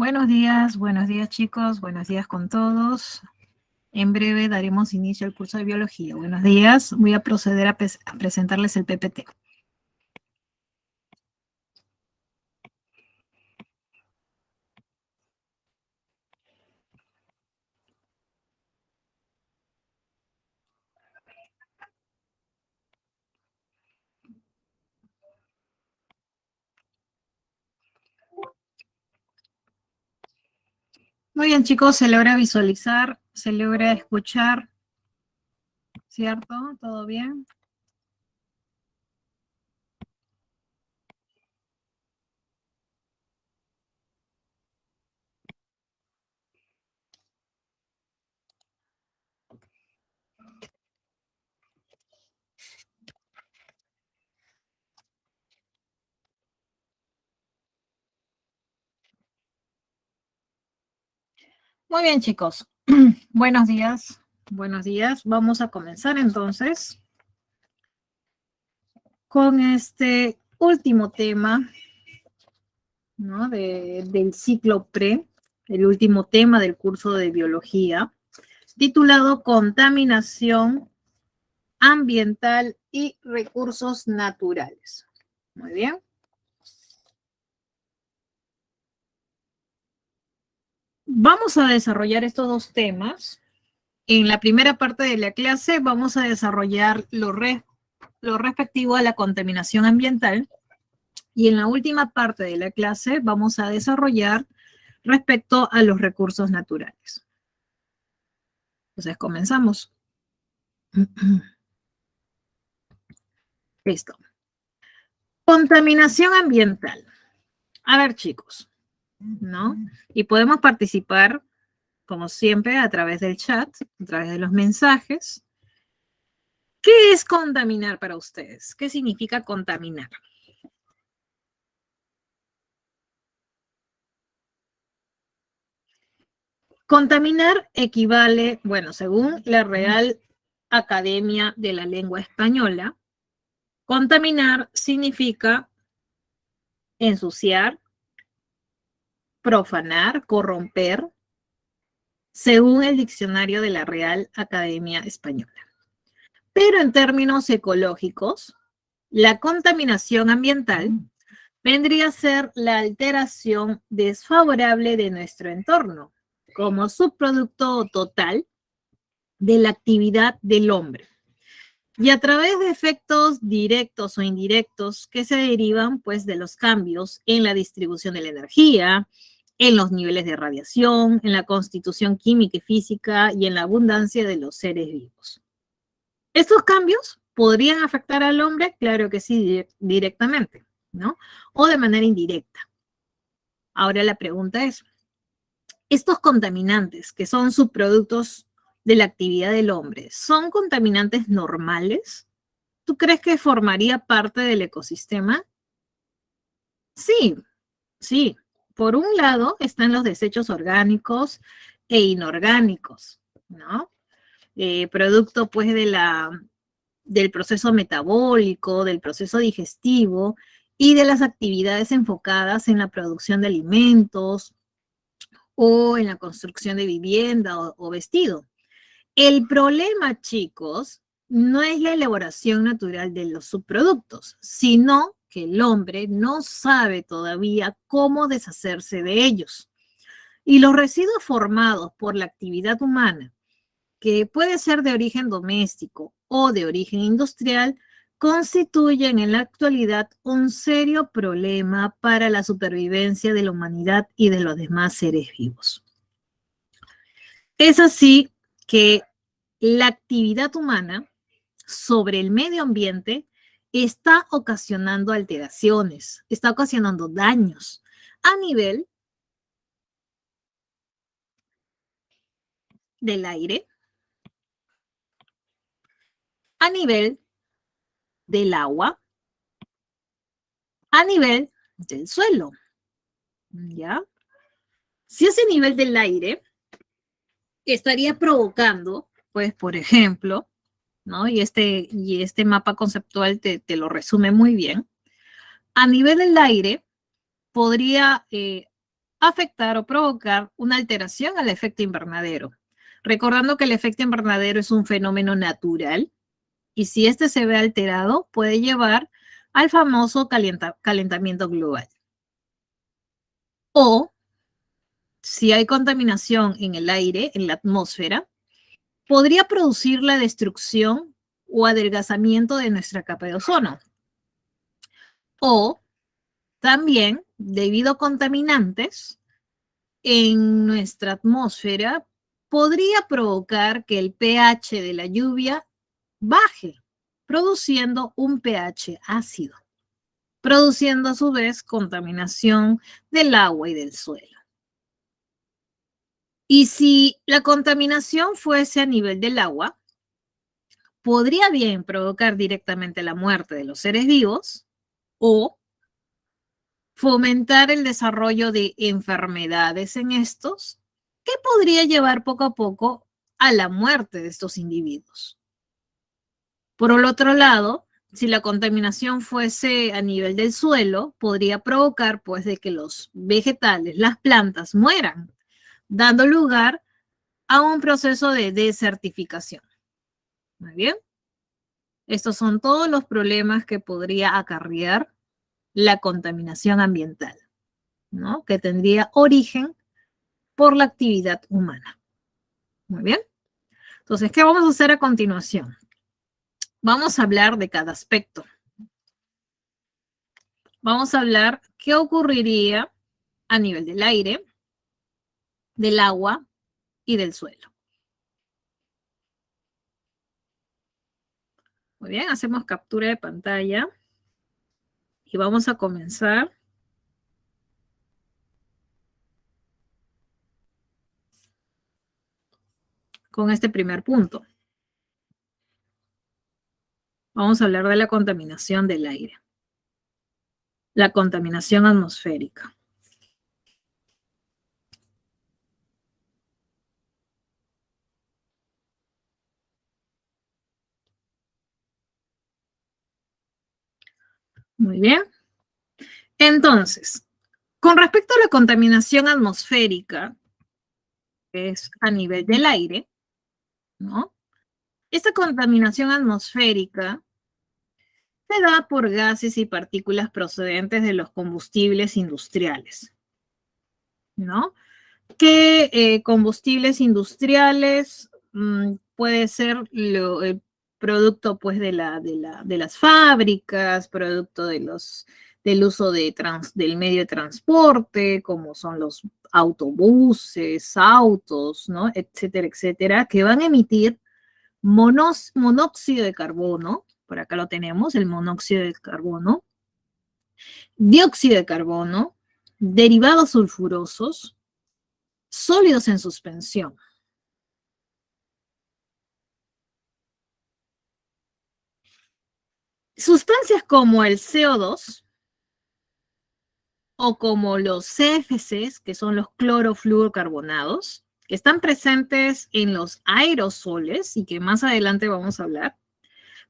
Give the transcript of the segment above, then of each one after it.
Buenos días chicos, buenos días con todos. En breve daremos inicio al curso de biología. Buenos días, voy a proceder a presentarles el PPT. Muy bien chicos, se logra visualizar, se logra escuchar, ¿cierto? ¿Todo bien? Muy bien chicos, buenos días, buenos días. Vamos a comenzar entonces con este último tema, ¿no? Del ciclo pre, el último tema del curso de biología, titulado Contaminación ambiental y recursos naturales. Muy bien. Vamos a desarrollar estos dos temas. En la primera parte de la clase vamos a desarrollar lo respectivo a la contaminación ambiental y en la última parte de la clase vamos a desarrollar respecto a los recursos naturales. Entonces comenzamos. Listo. Contaminación ambiental. A ver chicos, ¿no? Y podemos participar como siempre, a través del chat, a través de los mensajes. ¿Qué es contaminar para ustedes? ¿Qué significa contaminar? Contaminar equivale, bueno, según la Real Academia de la Lengua Española, contaminar significa ensuciar, profanar, corromper, según el diccionario de la Real Academia Española. Pero en términos ecológicos, la contaminación ambiental vendría a ser la alteración desfavorable de nuestro entorno como subproducto total de la actividad del hombre y a través de efectos directos o indirectos que se derivan pues de los cambios en la distribución de la energía, en los niveles de radiación, en la constitución química y física y en la abundancia de los seres vivos. ¿Estos cambios podrían afectar al hombre? Claro que sí, directamente, ¿no? O de manera indirecta. Ahora la pregunta es, ¿estos contaminantes que son subproductos de la actividad del hombre, son contaminantes normales? ¿Tú crees que formaría parte del ecosistema? Sí, sí. Por un lado están los desechos orgánicos e inorgánicos, ¿no? Producto pues del proceso metabólico, del proceso digestivo y de las actividades enfocadas en la producción de alimentos o en la construcción de vivienda o vestido. El problema, chicos, no es la elaboración natural de los subproductos, sino que el hombre no sabe todavía cómo deshacerse de ellos. Y los residuos formados por la actividad humana, que puede ser de origen doméstico o de origen industrial, constituyen en la actualidad un serio problema para la supervivencia de la humanidad y de los demás seres vivos. Es así que la actividad humana sobre el medio ambiente está ocasionando alteraciones, está ocasionando daños a nivel del aire, a nivel del agua, a nivel del suelo, ¿ya? Si ese nivel del aire estaría provocando, pues, por ejemplo, ¿no? Y este mapa conceptual te lo resume muy bien. A nivel del aire, podría afectar o provocar una alteración al efecto invernadero. Recordando que el efecto invernadero es un fenómeno natural y si este se ve alterado puede llevar al famoso calentamiento global. O si hay contaminación en el aire, en la atmósfera, podría producir la destrucción o adelgazamiento de nuestra capa de ozono. O también, debido a contaminantes en nuestra atmósfera, podría provocar que el pH de la lluvia baje, produciendo un pH ácido, produciendo a su vez contaminación del agua y del suelo. Y si la contaminación fuese a nivel del agua, podría bien provocar directamente la muerte de los seres vivos o fomentar el desarrollo de enfermedades en estos, que podría llevar poco a poco a la muerte de estos individuos. Por el otro lado, si la contaminación fuese a nivel del suelo, podría provocar pues de que los vegetales, las plantas mueran, dando lugar a un proceso de desertificación. Muy bien. Estos son todos los problemas que podría acarrear la contaminación ambiental, ¿no? Que tendría origen por la actividad humana. Muy bien. Entonces, ¿qué vamos a hacer a continuación? Vamos a hablar de cada aspecto. Vamos a hablar qué ocurriría a nivel del aire, del agua y del suelo. Muy bien, hacemos captura de pantalla y vamos a comenzar con este primer punto. Vamos a hablar de la contaminación del aire, la contaminación atmosférica. Muy bien. Entonces, con respecto a la contaminación atmosférica, que es a nivel del aire, ¿no? Esta contaminación atmosférica se da por gases y partículas procedentes de los combustibles industriales, ¿no? ¿Qué combustibles industriales puede ser el producto pues de las fábricas, producto del uso del medio de transporte, como son los autobuses, autos, ¿no? Etcétera, etcétera, que van a emitir monóxido de carbono, por acá lo tenemos, el monóxido de carbono, dióxido de carbono, derivados sulfurosos, sólidos en suspensión. Sustancias como el CO2 o como los CFCs, que son los clorofluorocarbonados, que están presentes en los aerosoles y que más adelante vamos a hablar,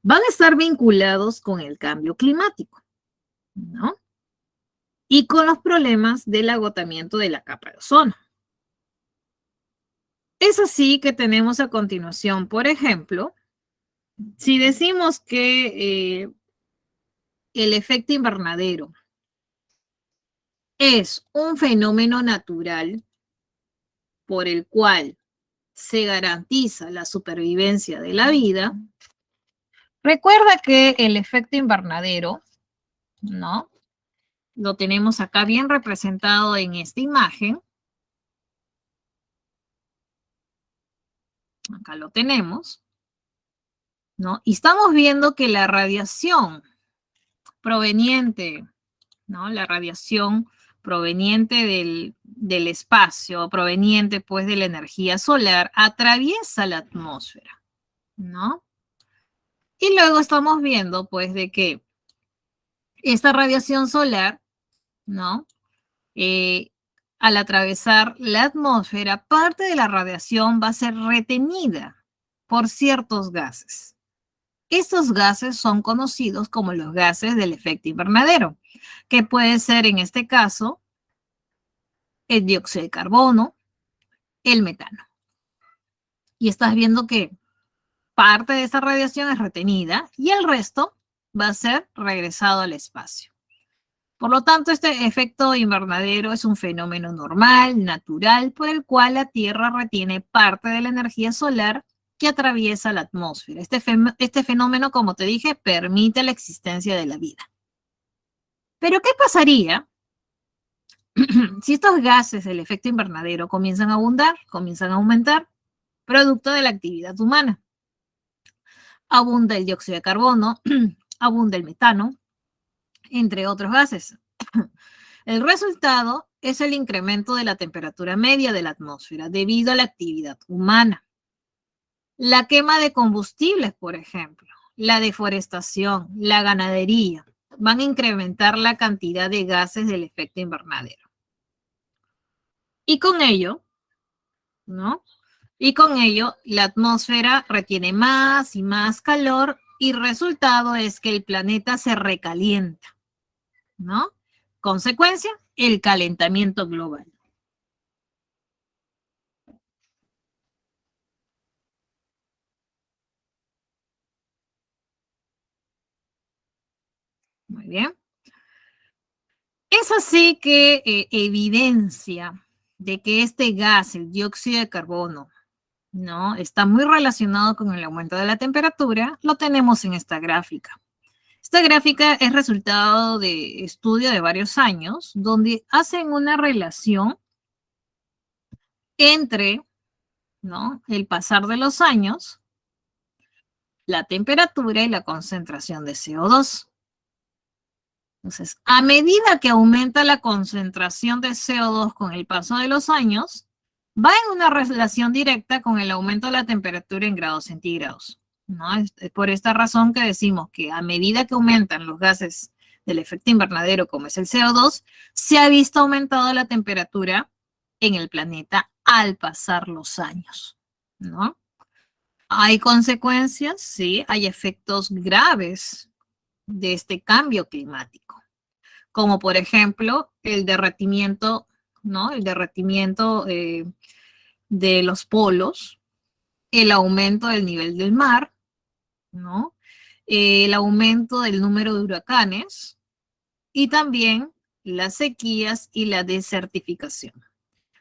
van a estar vinculados con el cambio climático, ¿no? Y con los problemas del agotamiento de la capa de ozono. Es así que tenemos a continuación, por ejemplo, si decimos que el efecto invernadero es un fenómeno natural por el cual se garantiza la supervivencia de la vida, recuerda que el efecto invernadero, ¿no? Lo tenemos acá bien representado en esta imagen. Acá lo tenemos, ¿no? Y estamos viendo que la radiación proveniente, ¿no? La radiación proveniente del espacio, proveniente pues de la energía solar, atraviesa la atmósfera, ¿no? Y luego estamos viendo pues de que esta radiación solar, ¿no? Al atravesar la atmósfera, parte de la radiación va a ser retenida por ciertos gases. Estos gases son conocidos como los gases del efecto invernadero, que puede ser en este caso el dióxido de carbono, el metano. Y estás viendo que parte de esa radiación es retenida y el resto va a ser regresado al espacio. Por lo tanto, este efecto invernadero es un fenómeno normal, natural, por el cual la Tierra retiene parte de la energía solar que atraviesa la atmósfera. Este fenómeno, como te dije, permite la existencia de la vida. Pero, ¿qué pasaría si estos gases del efecto invernadero comienzan a abundar, comienzan a aumentar, producto de la actividad humana? Abunda el dióxido de carbono, abunda el metano, entre otros gases. El resultado es el incremento de la temperatura media de la atmósfera debido a la actividad humana. La quema de combustibles, por ejemplo, la deforestación, la ganadería, van a incrementar la cantidad de gases del efecto invernadero. Y con ello, ¿no? Y con ello, la atmósfera retiene más y más calor y el resultado es que el planeta se recalienta, ¿no? Consecuencia, el calentamiento global. Muy bien. Es así que evidencia de que este gas, el dióxido de carbono, ¿no? Está muy relacionado con el aumento de la temperatura, lo tenemos en esta gráfica. Esta gráfica es resultado de estudio de varios años, donde hacen una relación entre, ¿no?, el pasar de los años, la temperatura y la concentración de CO2. Entonces, a medida que aumenta la concentración de CO2 con el paso de los años, va en una relación directa con el aumento de la temperatura en grados centígrados, ¿no? Es por esta razón que decimos que a medida que aumentan los gases del efecto invernadero, como es el CO2, se ha visto aumentada la temperatura en el planeta al pasar los años, ¿no? ¿Hay consecuencias? Sí, hay efectos graves de este cambio climático, como por ejemplo el derretimiento, ¿no? El derretimiento de los polos, el aumento del nivel del mar, ¿no? El aumento del número de huracanes y también las sequías y la desertificación.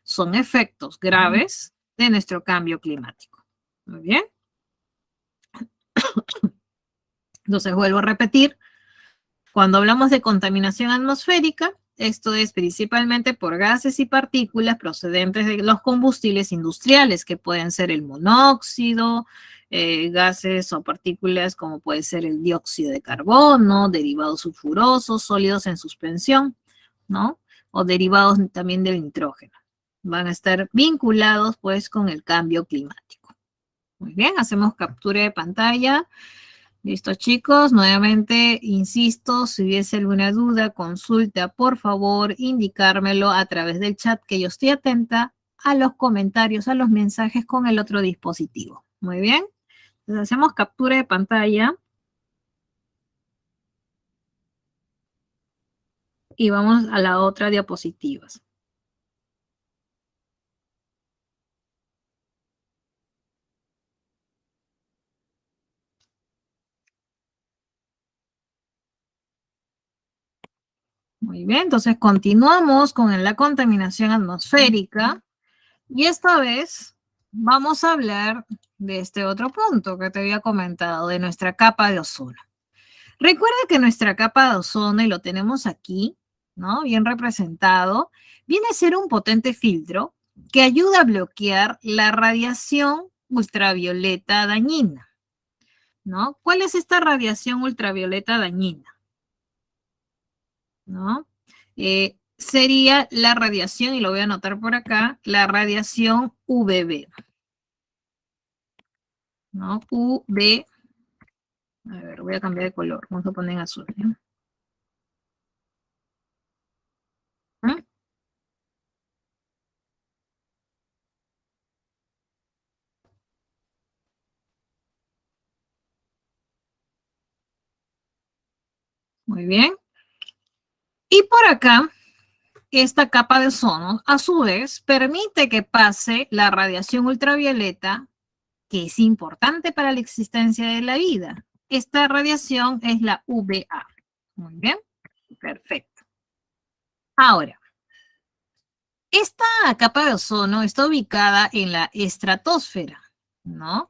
Son efectos graves de nuestro cambio climático. Muy bien. Entonces vuelvo a repetir, cuando hablamos de contaminación atmosférica, esto es principalmente por gases y partículas procedentes de los combustibles industriales, que pueden ser el monóxido, gases o partículas como puede ser el dióxido de carbono, derivados sulfurosos, sólidos en suspensión, ¿no? O derivados también del nitrógeno. Van a estar vinculados pues con el cambio climático. Muy bien, hacemos captura de pantalla. Listo, chicos. Nuevamente, insisto, si hubiese alguna duda, consulta, por favor, indicármelo a través del chat, que yo estoy atenta a los comentarios, a los mensajes con el otro dispositivo. Muy bien. Entonces, hacemos captura de pantalla. Y vamos a la otra diapositiva. Muy bien, entonces continuamos con la contaminación atmosférica. Y esta vez vamos a hablar de este otro punto que te había comentado, de nuestra capa de ozono. Recuerda que nuestra capa de ozono, y lo tenemos aquí, ¿no? Bien representado, viene a ser un potente filtro que ayuda a bloquear la radiación ultravioleta dañina, ¿no? ¿Cuál es esta radiación ultravioleta dañina? ¿No? Sería la radiación, y lo voy a anotar por acá, la radiación UVB, ¿no? UV, a ver, voy a cambiar de color, vamos a poner en azul, ¿no? ¿Mm? Muy bien. Y por acá esta capa de ozono, a su vez, permite que pase la radiación ultravioleta, que es importante para la existencia de la vida. Esta radiación es la UVA. Muy bien, perfecto. Ahora, esta capa de ozono está ubicada en la estratosfera, ¿no?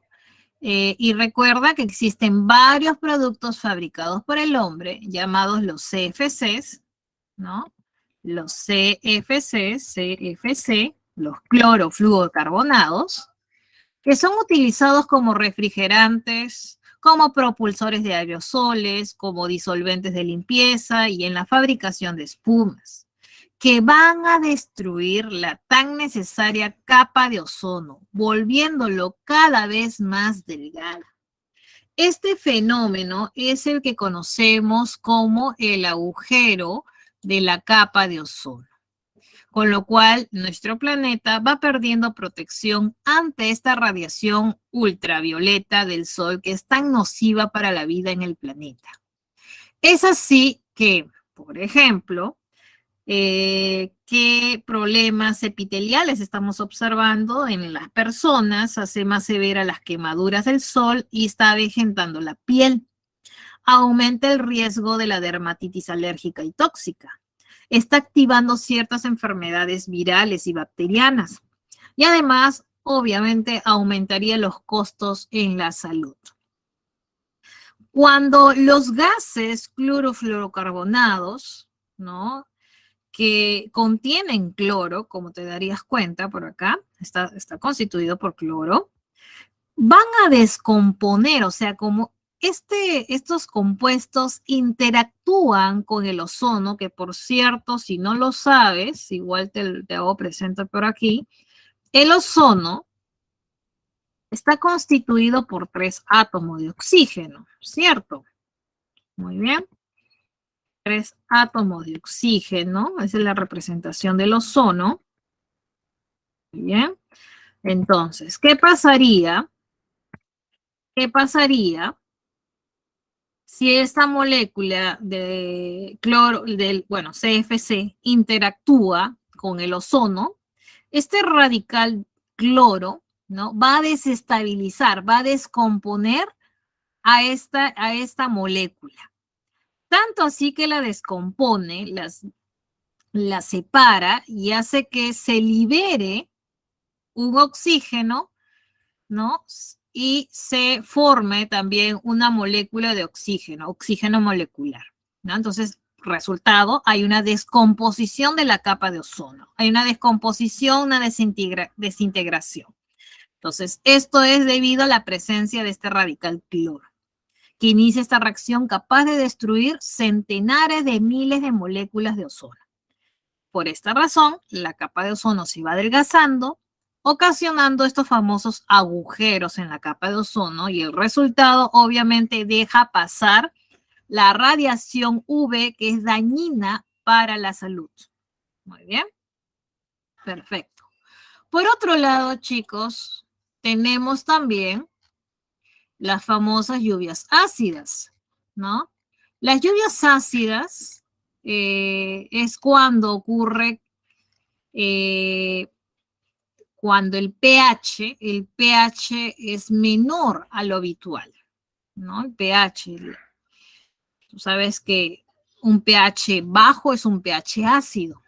Y recuerda que existen varios productos fabricados por el hombre llamados los CFCs, ¿no? Los CFC, los clorofluorocarbonados, que son utilizados como refrigerantes, como propulsores de aerosoles, como disolventes de limpieza y en la fabricación de espumas, que van a destruir la tan necesaria capa de ozono, volviéndolo cada vez más delgado. Este fenómeno es el que conocemos como el agujero de la capa de ozono, con lo cual nuestro planeta va perdiendo protección ante esta radiación ultravioleta del Sol que es tan nociva para la vida en el planeta. Es así que, por ejemplo, qué problemas epiteliales estamos observando en las personas, hace más severas las quemaduras del sol y está avejentando la piel. Aumenta el riesgo de la dermatitis alérgica y tóxica. Está activando ciertas enfermedades virales y bacterianas. Y además, obviamente, aumentaría los costos en la salud. Cuando los gases clorofluorocarbonados, ¿no?, que contienen cloro, como te darías cuenta por acá, está constituido por cloro, van a descomponer, o sea, como estos compuestos interactúan con el ozono, que por cierto, si no lo sabes, igual te hago presente por aquí, el ozono está constituido por 3 átomos de oxígeno, ¿cierto? Muy bien. 3 átomos de oxígeno, esa es la representación del ozono. Muy bien. Entonces, ¿qué pasaría? ¿Qué pasaría si esta molécula de cloro, bueno, CFC, interactúa con el ozono? Este radical cloro, ¿no?, va a desestabilizar, va a descomponer a esta molécula. Tanto así que la descompone, la separa y hace que se libere un oxígeno, ¿no?, y se forme también una molécula de oxígeno molecular, ¿no? Entonces, resultado, hay una descomposición de la capa de ozono, hay una descomposición, una desintegración. Entonces, esto es debido a la presencia de este radical cloro, que inicia esta reacción capaz de destruir centenares de miles de moléculas de ozono. Por esta razón, la capa de ozono se va adelgazando, ocasionando estos famosos agujeros en la capa de ozono, y el resultado obviamente deja pasar la radiación UV, que es dañina para la salud. Muy bien. Perfecto. Por otro lado, chicos, tenemos también las famosas lluvias ácidas, ¿no? Las lluvias ácidas es cuando ocurre cuando el pH es menor a lo habitual, ¿no? El pH, tú sabes que un pH bajo es un pH ácido.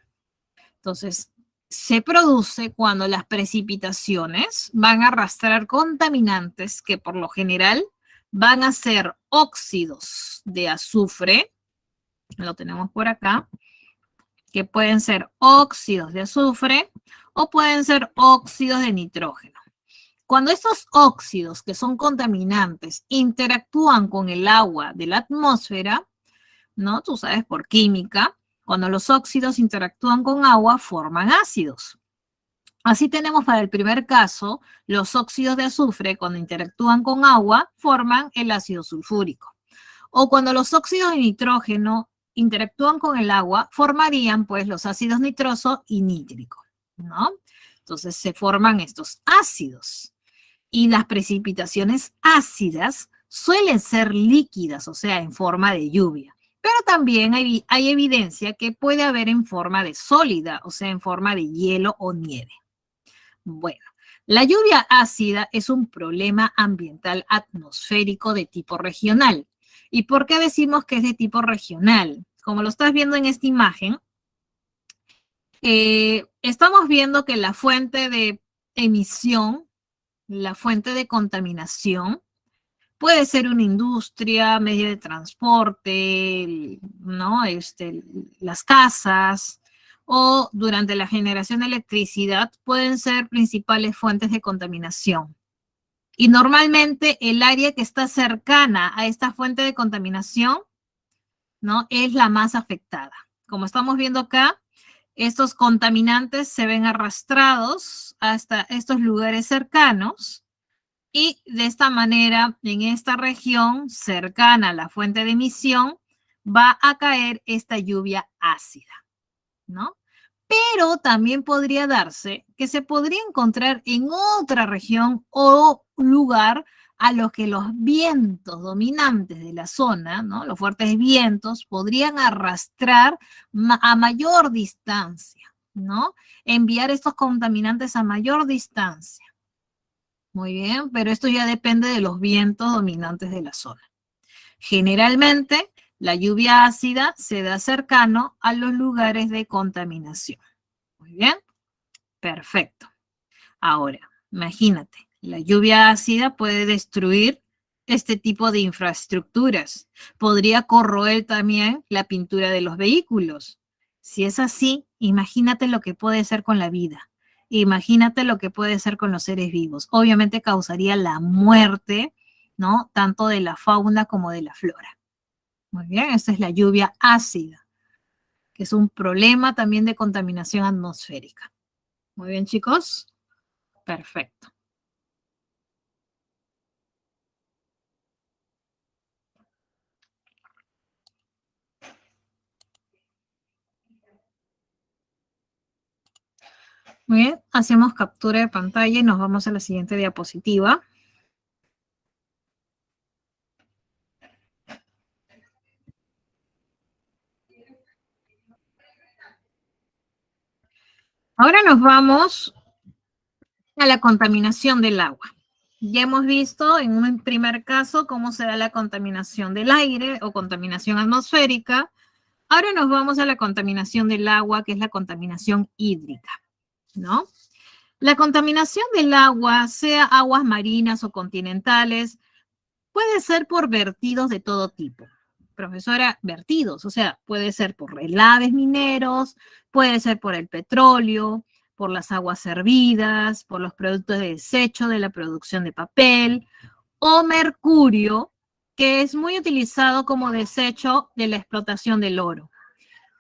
Entonces, se produce cuando las precipitaciones van a arrastrar contaminantes que por lo general van a ser óxidos de azufre, lo tenemos por acá, que pueden ser óxidos de azufre o pueden ser óxidos de nitrógeno. Cuando estos óxidos, que son contaminantes, interactúan con el agua de la atmósfera, ¿no? Tú sabes, por química, cuando los óxidos interactúan con agua, forman ácidos. Así tenemos para el primer caso, los óxidos de azufre, cuando interactúan con agua, forman el ácido sulfúrico. O cuando los óxidos de nitrógeno interactúan con el agua, formarían pues los ácidos nitroso y nítrico, ¿no? Entonces se forman estos ácidos. Y las precipitaciones ácidas suelen ser líquidas, o sea, en forma de lluvia. Pero también hay evidencia que puede haber en forma de sólida, o sea, en forma de hielo o nieve. Bueno, la lluvia ácida es un problema ambiental atmosférico de tipo regional. ¿Y por qué decimos que es de tipo regional? Como lo estás viendo en esta imagen, estamos viendo que la fuente de emisión, la fuente de contaminación, puede ser una industria, medio de transporte, ¿no? Las casas o durante la generación de electricidad pueden ser principales fuentes de contaminación. Y normalmente el área que está cercana a esta fuente de contaminación, ¿no? Es la más afectada. Como estamos viendo acá, estos contaminantes se ven arrastrados hasta estos lugares cercanos y de esta manera, en esta región cercana a la fuente de emisión, va a caer esta lluvia ácida, ¿no? Pero también podría darse que se podría encontrar en otra región o lugar a los que los vientos dominantes de la zona, ¿no? Los fuertes vientos podrían arrastrar a mayor distancia, ¿no? Enviar estos contaminantes a mayor distancia. Muy bien, pero esto ya depende de los vientos dominantes de la zona. Generalmente, la lluvia ácida se da cercano a los lugares de contaminación. Muy bien, perfecto. Ahora, imagínate, la lluvia ácida puede destruir este tipo de infraestructuras. Podría corroer también la pintura de los vehículos. Si es así, imagínate lo que puede ser con la vida. Imagínate lo que puede ser con los seres vivos. Obviamente causaría la muerte, ¿no? Tanto de la fauna como de la flora. Muy bien, esa es la lluvia ácida, que es un problema también de contaminación atmosférica. Muy bien, chicos. Perfecto. Muy bien, hacemos captura de pantalla y nos vamos a la siguiente diapositiva. Ahora nos vamos a la contaminación del agua. Ya hemos visto en un primer caso cómo se da la contaminación del aire o contaminación atmosférica. Ahora nos vamos a la contaminación del agua, que es la contaminación hídrica, ¿no? La contaminación del agua, sea aguas marinas o continentales, puede ser por vertidos de todo tipo. Profesora, vertidos, o sea, puede ser por relaves mineros, puede ser por el petróleo, por las aguas hervidas, por los productos de desecho de la producción de papel, o mercurio, que es muy utilizado como desecho de la explotación del oro,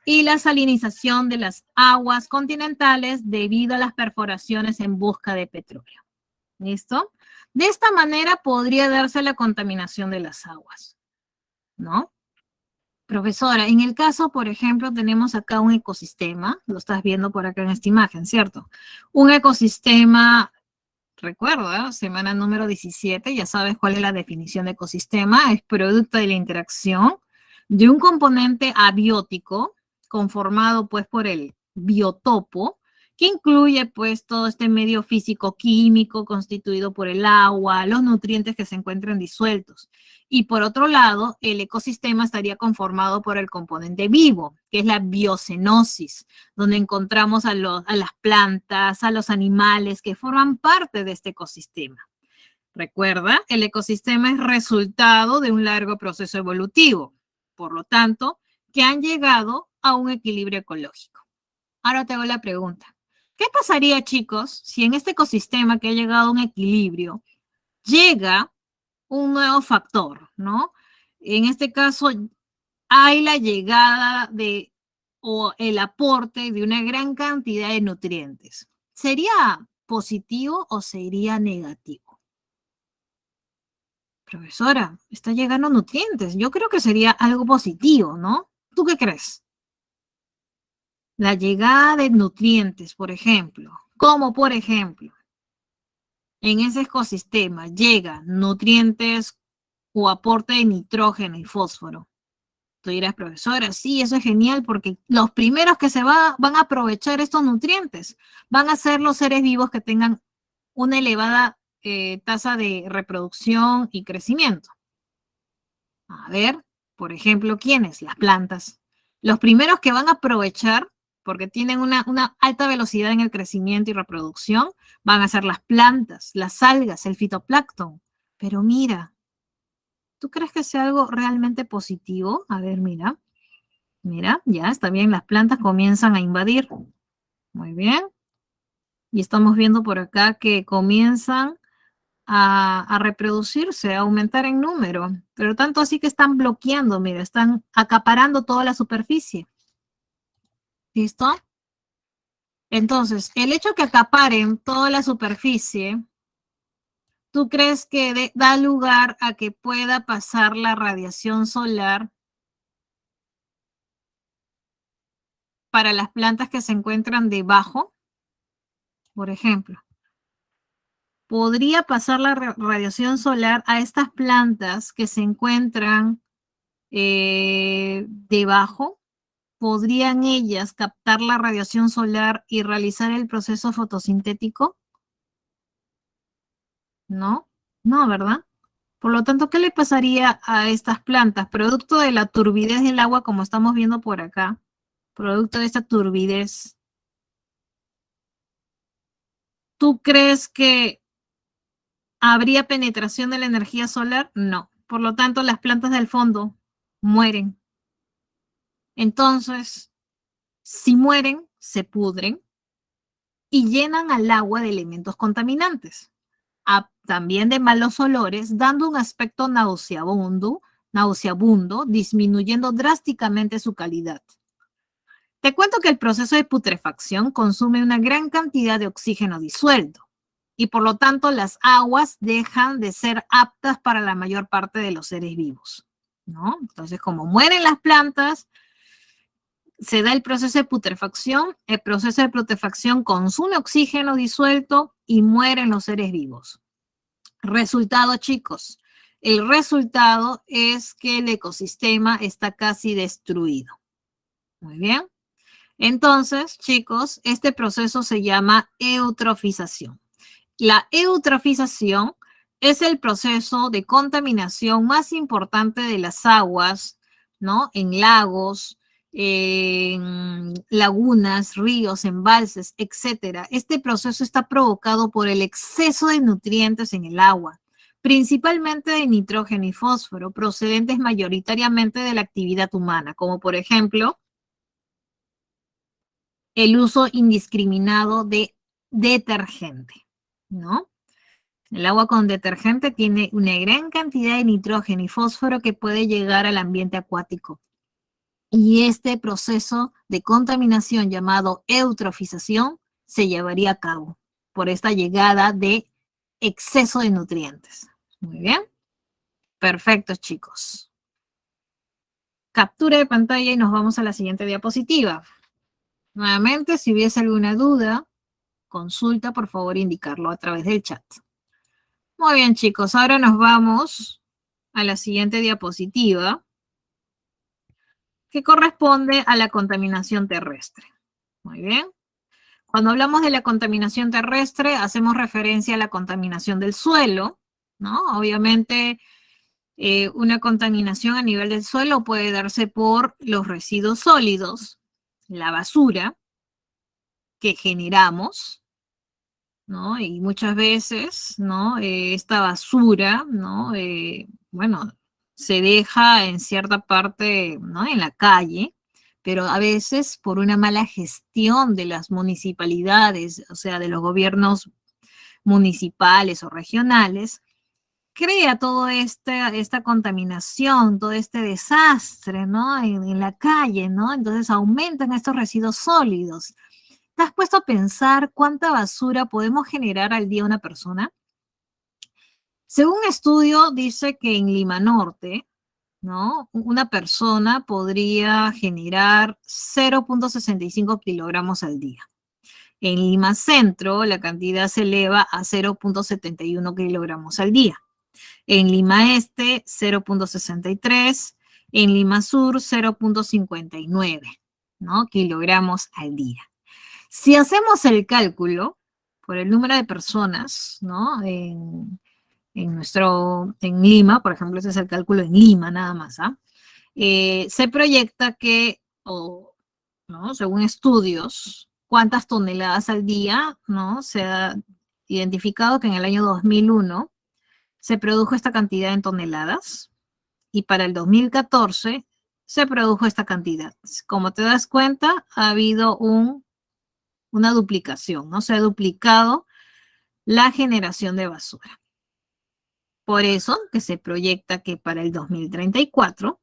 y la salinización de las aguas continentales debido a las perforaciones en busca de petróleo. ¿Listo? De esta manera podría darse la contaminación de las aguas, ¿no? Profesora, en el caso, por ejemplo, tenemos acá un ecosistema, lo estás viendo por acá en esta imagen, ¿cierto? Un ecosistema, recuerda, semana número 17, ya sabes cuál es la definición de ecosistema, es producto de la interacción de un componente abiótico conformado pues por el biotopo, que incluye pues todo este medio físico-químico constituido por el agua, los nutrientes que se encuentran disueltos. Y por otro lado, el ecosistema estaría conformado por el componente vivo, que es la biocenosis, donde encontramos a las plantas, a los animales que forman parte de este ecosistema. Recuerda, el ecosistema es resultado de un largo proceso evolutivo, por lo tanto, que han llegado a un equilibrio ecológico. Ahora te hago la pregunta. ¿Qué pasaría, chicos, si en este ecosistema que ha llegado a un equilibrio llega un nuevo factor, ¿no? En este caso, hay la llegada de o el aporte de una gran cantidad de nutrientes. ¿Sería positivo o sería negativo? Profesora, está llegando nutrientes. Yo creo que sería algo positivo, ¿no? ¿Tú qué crees? La llegada de nutrientes, por ejemplo, como por ejemplo, en ese ecosistema llegan nutrientes o aporte de nitrógeno y fósforo. Tú dirás, profesora, sí, eso es genial porque los primeros que van a aprovechar estos nutrientes van a ser los seres vivos que tengan una elevada tasa de reproducción y crecimiento. A ver, por ejemplo, ¿quiénes? Las plantas. Los primeros que van a aprovechar, porque tienen una alta velocidad en el crecimiento y reproducción, van a ser las plantas, las algas, el fitoplancton. Pero mira, ¿tú crees que sea algo realmente positivo? A ver, mira. Mira, ya está bien, las plantas comienzan a invadir. Muy bien. Y estamos viendo por acá que comienzan a reproducirse, a aumentar en número. Pero tanto así que están bloqueando, mira, están acaparando toda la superficie. ¿Listo? Entonces, el hecho que acaparen toda la superficie, ¿tú crees que da lugar a que pueda pasar la radiación solar para las plantas que se encuentran debajo? Por ejemplo, ¿podría pasar la radiación solar a estas plantas que se encuentran debajo? ¿Podrían ellas captar la radiación solar y realizar el proceso fotosintético? No, no, ¿verdad? Por lo tanto, ¿qué le pasaría a estas plantas? Producto de la turbidez del agua, como estamos viendo por acá, producto de esta turbidez, ¿tú crees que habría penetración de la energía solar? No. Por lo tanto, las plantas del fondo mueren. Entonces, si mueren, se pudren y llenan al agua de elementos contaminantes, también de malos olores, dando un aspecto nauseabundo, disminuyendo drásticamente su calidad. Te cuento que el proceso de putrefacción consume una gran cantidad de oxígeno disuelto y por lo tanto las aguas dejan de ser aptas para la mayor parte de los seres vivos, ¿no? Entonces, como mueren las plantas, se da el proceso de putrefacción. El proceso de putrefacción consume oxígeno disuelto y mueren los seres vivos. Resultado, chicos, el resultado es que el ecosistema está casi destruido. Muy bien. Entonces, chicos, este proceso se llama eutrofización. La eutrofización es el proceso de contaminación más importante de las aguas, ¿no? En lagos, en lagunas, ríos, embalses, etcétera. Este proceso está provocado por el exceso de nutrientes en el agua, principalmente de nitrógeno y fósforo, procedentes mayoritariamente de la actividad humana, como por ejemplo el uso indiscriminado de detergente, ¿no? El agua con detergente tiene una gran cantidad de nitrógeno y fósforo que puede llegar al ambiente acuático. Y este proceso de contaminación llamado eutrofización se llevaría a cabo por esta llegada de exceso de nutrientes. Muy bien. Perfecto, chicos. Captura de pantalla y nos vamos a la siguiente diapositiva. Nuevamente, si hubiese alguna duda, consulta, por favor, indicarlo a través del chat. Muy bien, chicos, ahora nos vamos a la siguiente diapositiva, que corresponde a la contaminación terrestre. Muy bien. Cuando hablamos de la contaminación terrestre, hacemos referencia a la contaminación del suelo, ¿no? Obviamente, una contaminación a nivel del suelo puede darse por los residuos sólidos, la basura que generamos, ¿no? Y muchas veces, ¿no? Esta basura, ¿no? Bueno, se deja en cierta parte, ¿no? En la calle, pero a veces por una mala gestión de las municipalidades, o sea, de los gobiernos municipales o regionales, crea toda esta contaminación, todo este desastre, ¿no? En la calle, ¿no? Entonces aumentan estos residuos sólidos. ¿Te has puesto a pensar cuánta basura podemos generar al día una persona? Según un estudio, dice que en Lima Norte, ¿no? Una persona podría generar 0,65 kilogramos al día. En Lima Centro, la cantidad se eleva a 0,71 kilogramos al día. En Lima Este, 0,63. En Limasur 0,59, ¿no? kilogramos al día. Si hacemos el cálculo por el número de personas, ¿no? En Lima, por ejemplo, ese es el cálculo en Lima nada más, ¿ah? Se proyecta que, ¿no? Según estudios, cuántas toneladas al día, ¿no? Se ha identificado que en el año 2001 se produjo esta cantidad en toneladas y para el 2014 se produjo esta cantidad. Como te das cuenta, ha habido una duplicación, ¿no? Se ha duplicado la generación de basura. Por eso que se proyecta que para el 2034,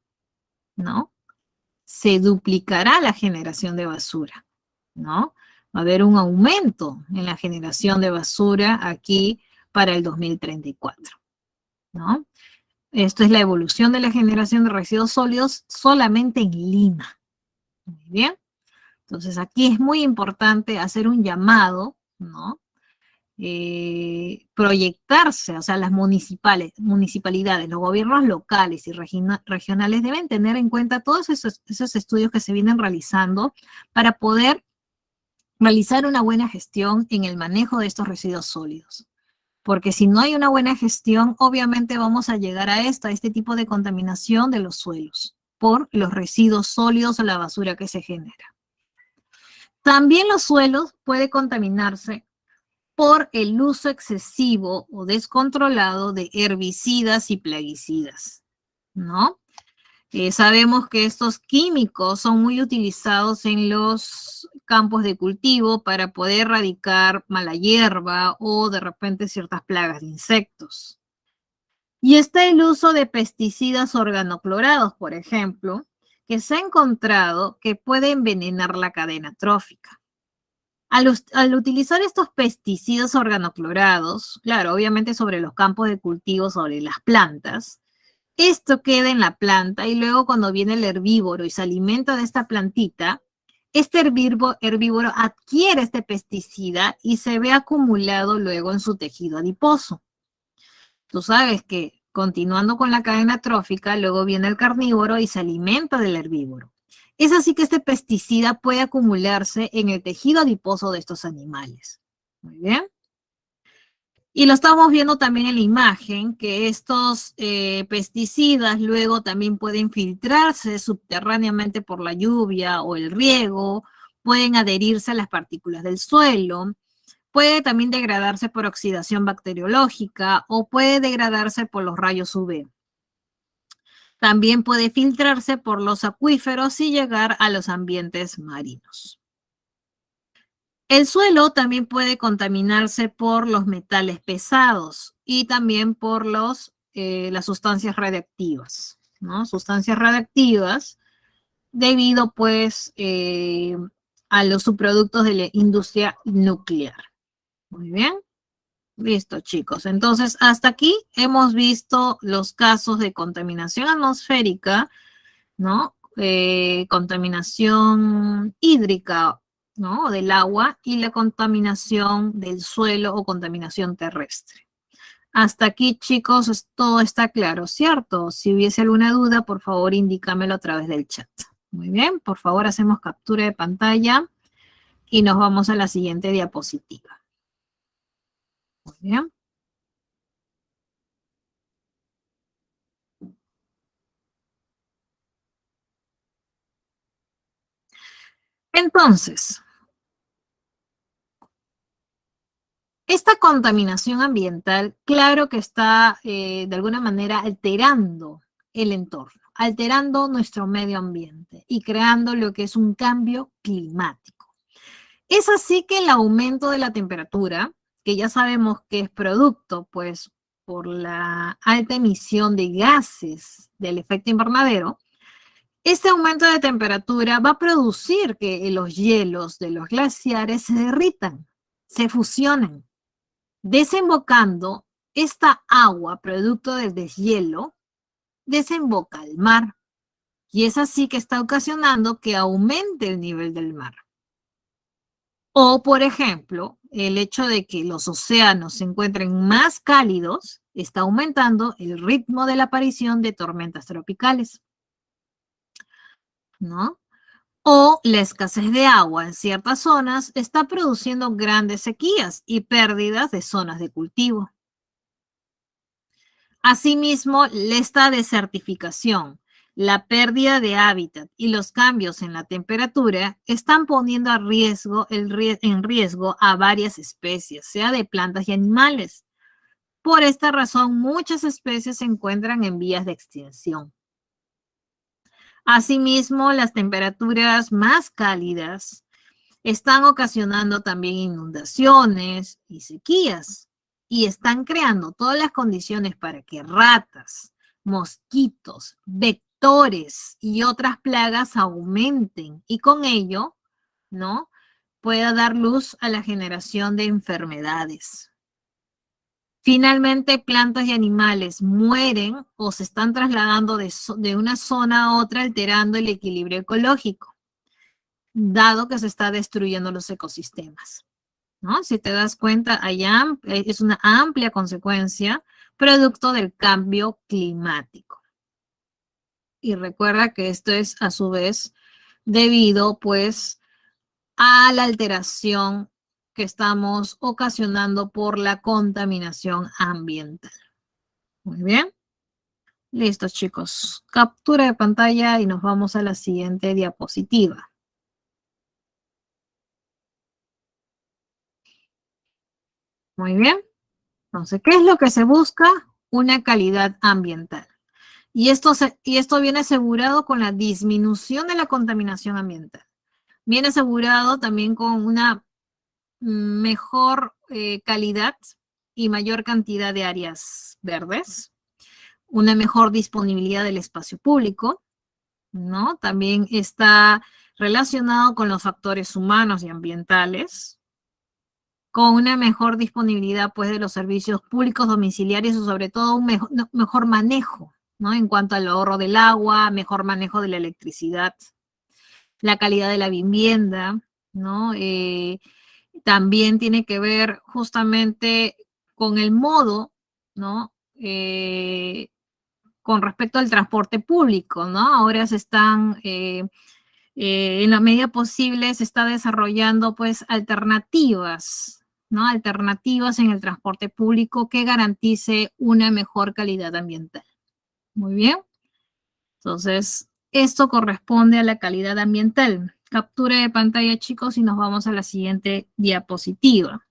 ¿no? Se duplicará la generación de basura, ¿no? Va a haber un aumento en la generación de basura aquí para el 2034, ¿no? Esto es la evolución de la generación de residuos sólidos solamente en Lima. Muy bien. Entonces aquí es muy importante hacer un llamado, ¿no? Proyectarse, o sea, las municipalidades, los gobiernos locales y regionales deben tener en cuenta todos esos estudios que se vienen realizando para poder realizar una buena gestión en el manejo de estos residuos sólidos. Porque si no hay una buena gestión, obviamente vamos a llegar a este tipo de contaminación de los suelos por los residuos sólidos o la basura que se genera. También los suelos pueden contaminarse por el uso excesivo o descontrolado de herbicidas y plaguicidas, ¿no? Sabemos que estos químicos son muy utilizados en los campos de cultivo para poder erradicar mala hierba o de repente ciertas plagas de insectos. Y está el uso de pesticidas organoclorados, por ejemplo, que se ha encontrado que puede envenenar la cadena trófica. Al utilizar estos pesticidas organoclorados, claro, obviamente sobre los campos de cultivo, sobre las plantas, esto queda en la planta y luego cuando viene el herbívoro y se alimenta de esta plantita, este herbívoro adquiere este pesticida y se ve acumulado luego en su tejido adiposo. Tú sabes que continuando con la cadena trófica, luego viene el carnívoro y se alimenta del herbívoro. Es así que este pesticida puede acumularse en el tejido adiposo de estos animales. Muy bien. Y lo estamos viendo también en la imagen, que estos pesticidas luego también pueden filtrarse subterráneamente por la lluvia o el riego, pueden adherirse a las partículas del suelo, puede también degradarse por oxidación bacteriológica o puede degradarse por los rayos UV. También puede filtrarse por los acuíferos y llegar a los ambientes marinos. El suelo también puede contaminarse por los metales pesados y también por las sustancias radiactivas, ¿no? Sustancias radiactivas debido pues a los subproductos de la industria nuclear. Muy bien. Listo, chicos. Entonces, hasta aquí hemos visto los casos de contaminación atmosférica, ¿no? Contaminación hídrica, ¿no? Del agua y la contaminación del suelo o contaminación terrestre. Hasta aquí, chicos, todo está claro, ¿cierto? Si hubiese alguna duda, por favor, indícamelo a través del chat. Muy bien, por favor, hacemos captura de pantalla y nos vamos a la siguiente diapositiva. Muy bien. Entonces, esta contaminación ambiental, claro que está de alguna manera alterando el entorno, alterando nuestro medio ambiente y creando lo que es un cambio climático. Es así que el aumento de la temperatura, que ya sabemos que es producto, pues, por la alta emisión de gases del efecto invernadero, este aumento de temperatura va a producir que los hielos de los glaciares se derritan, se fusionen, desembocando esta agua, producto del deshielo, desemboca al mar. Y es así que está ocasionando que aumente el nivel del mar. O, por ejemplo, el hecho de que los océanos se encuentren más cálidos está aumentando el ritmo de la aparición de tormentas tropicales. ¿no? O la escasez de agua en ciertas zonas está produciendo grandes sequías y pérdidas de zonas de cultivo. Asimismo, esta desertificación, la pérdida de hábitat y los cambios en la temperatura están poniendo en riesgo a varias especies, sea de plantas y animales. Por esta razón, muchas especies se encuentran en vías de extinción. Asimismo, las temperaturas más cálidas están ocasionando también inundaciones y sequías y están creando todas las condiciones para que ratas, mosquitos, vectores y otras plagas aumenten y con ello, ¿no? Pueda dar luz a la generación de enfermedades. Finalmente, plantas y animales mueren o se están trasladando de una zona a otra, alterando el equilibrio ecológico, dado que se está destruyendo los ecosistemas, ¿no? Si te das cuenta, es una amplia consecuencia producto del cambio climático. Y recuerda que esto es a su vez debido pues a la alteración que estamos ocasionando por la contaminación ambiental. Muy bien. Listo, chicos. Captura de pantalla y nos vamos a la siguiente diapositiva. Muy bien. Entonces, ¿qué es lo que se busca? Una calidad ambiental. Y esto viene asegurado con la disminución de la contaminación ambiental. Viene asegurado también con una mejor calidad y mayor cantidad de áreas verdes, una mejor disponibilidad del espacio público, ¿no? También está relacionado con los factores humanos y ambientales, con una mejor disponibilidad pues de los servicios públicos domiciliarios y sobre todo un mejor manejo, ¿no? En cuanto al ahorro del agua, mejor manejo de la electricidad, la calidad de la vivienda, ¿no? También tiene que ver justamente con el modo, ¿no? Con respecto al transporte público, ¿no? Ahora se están en la medida posible se está desarrollando pues alternativas, ¿no? Alternativas en el transporte público que garantice una mejor calidad ambiental. Muy bien. Entonces, esto corresponde a la calidad ambiental. Captura de pantalla, chicos, y nos vamos a la siguiente diapositiva.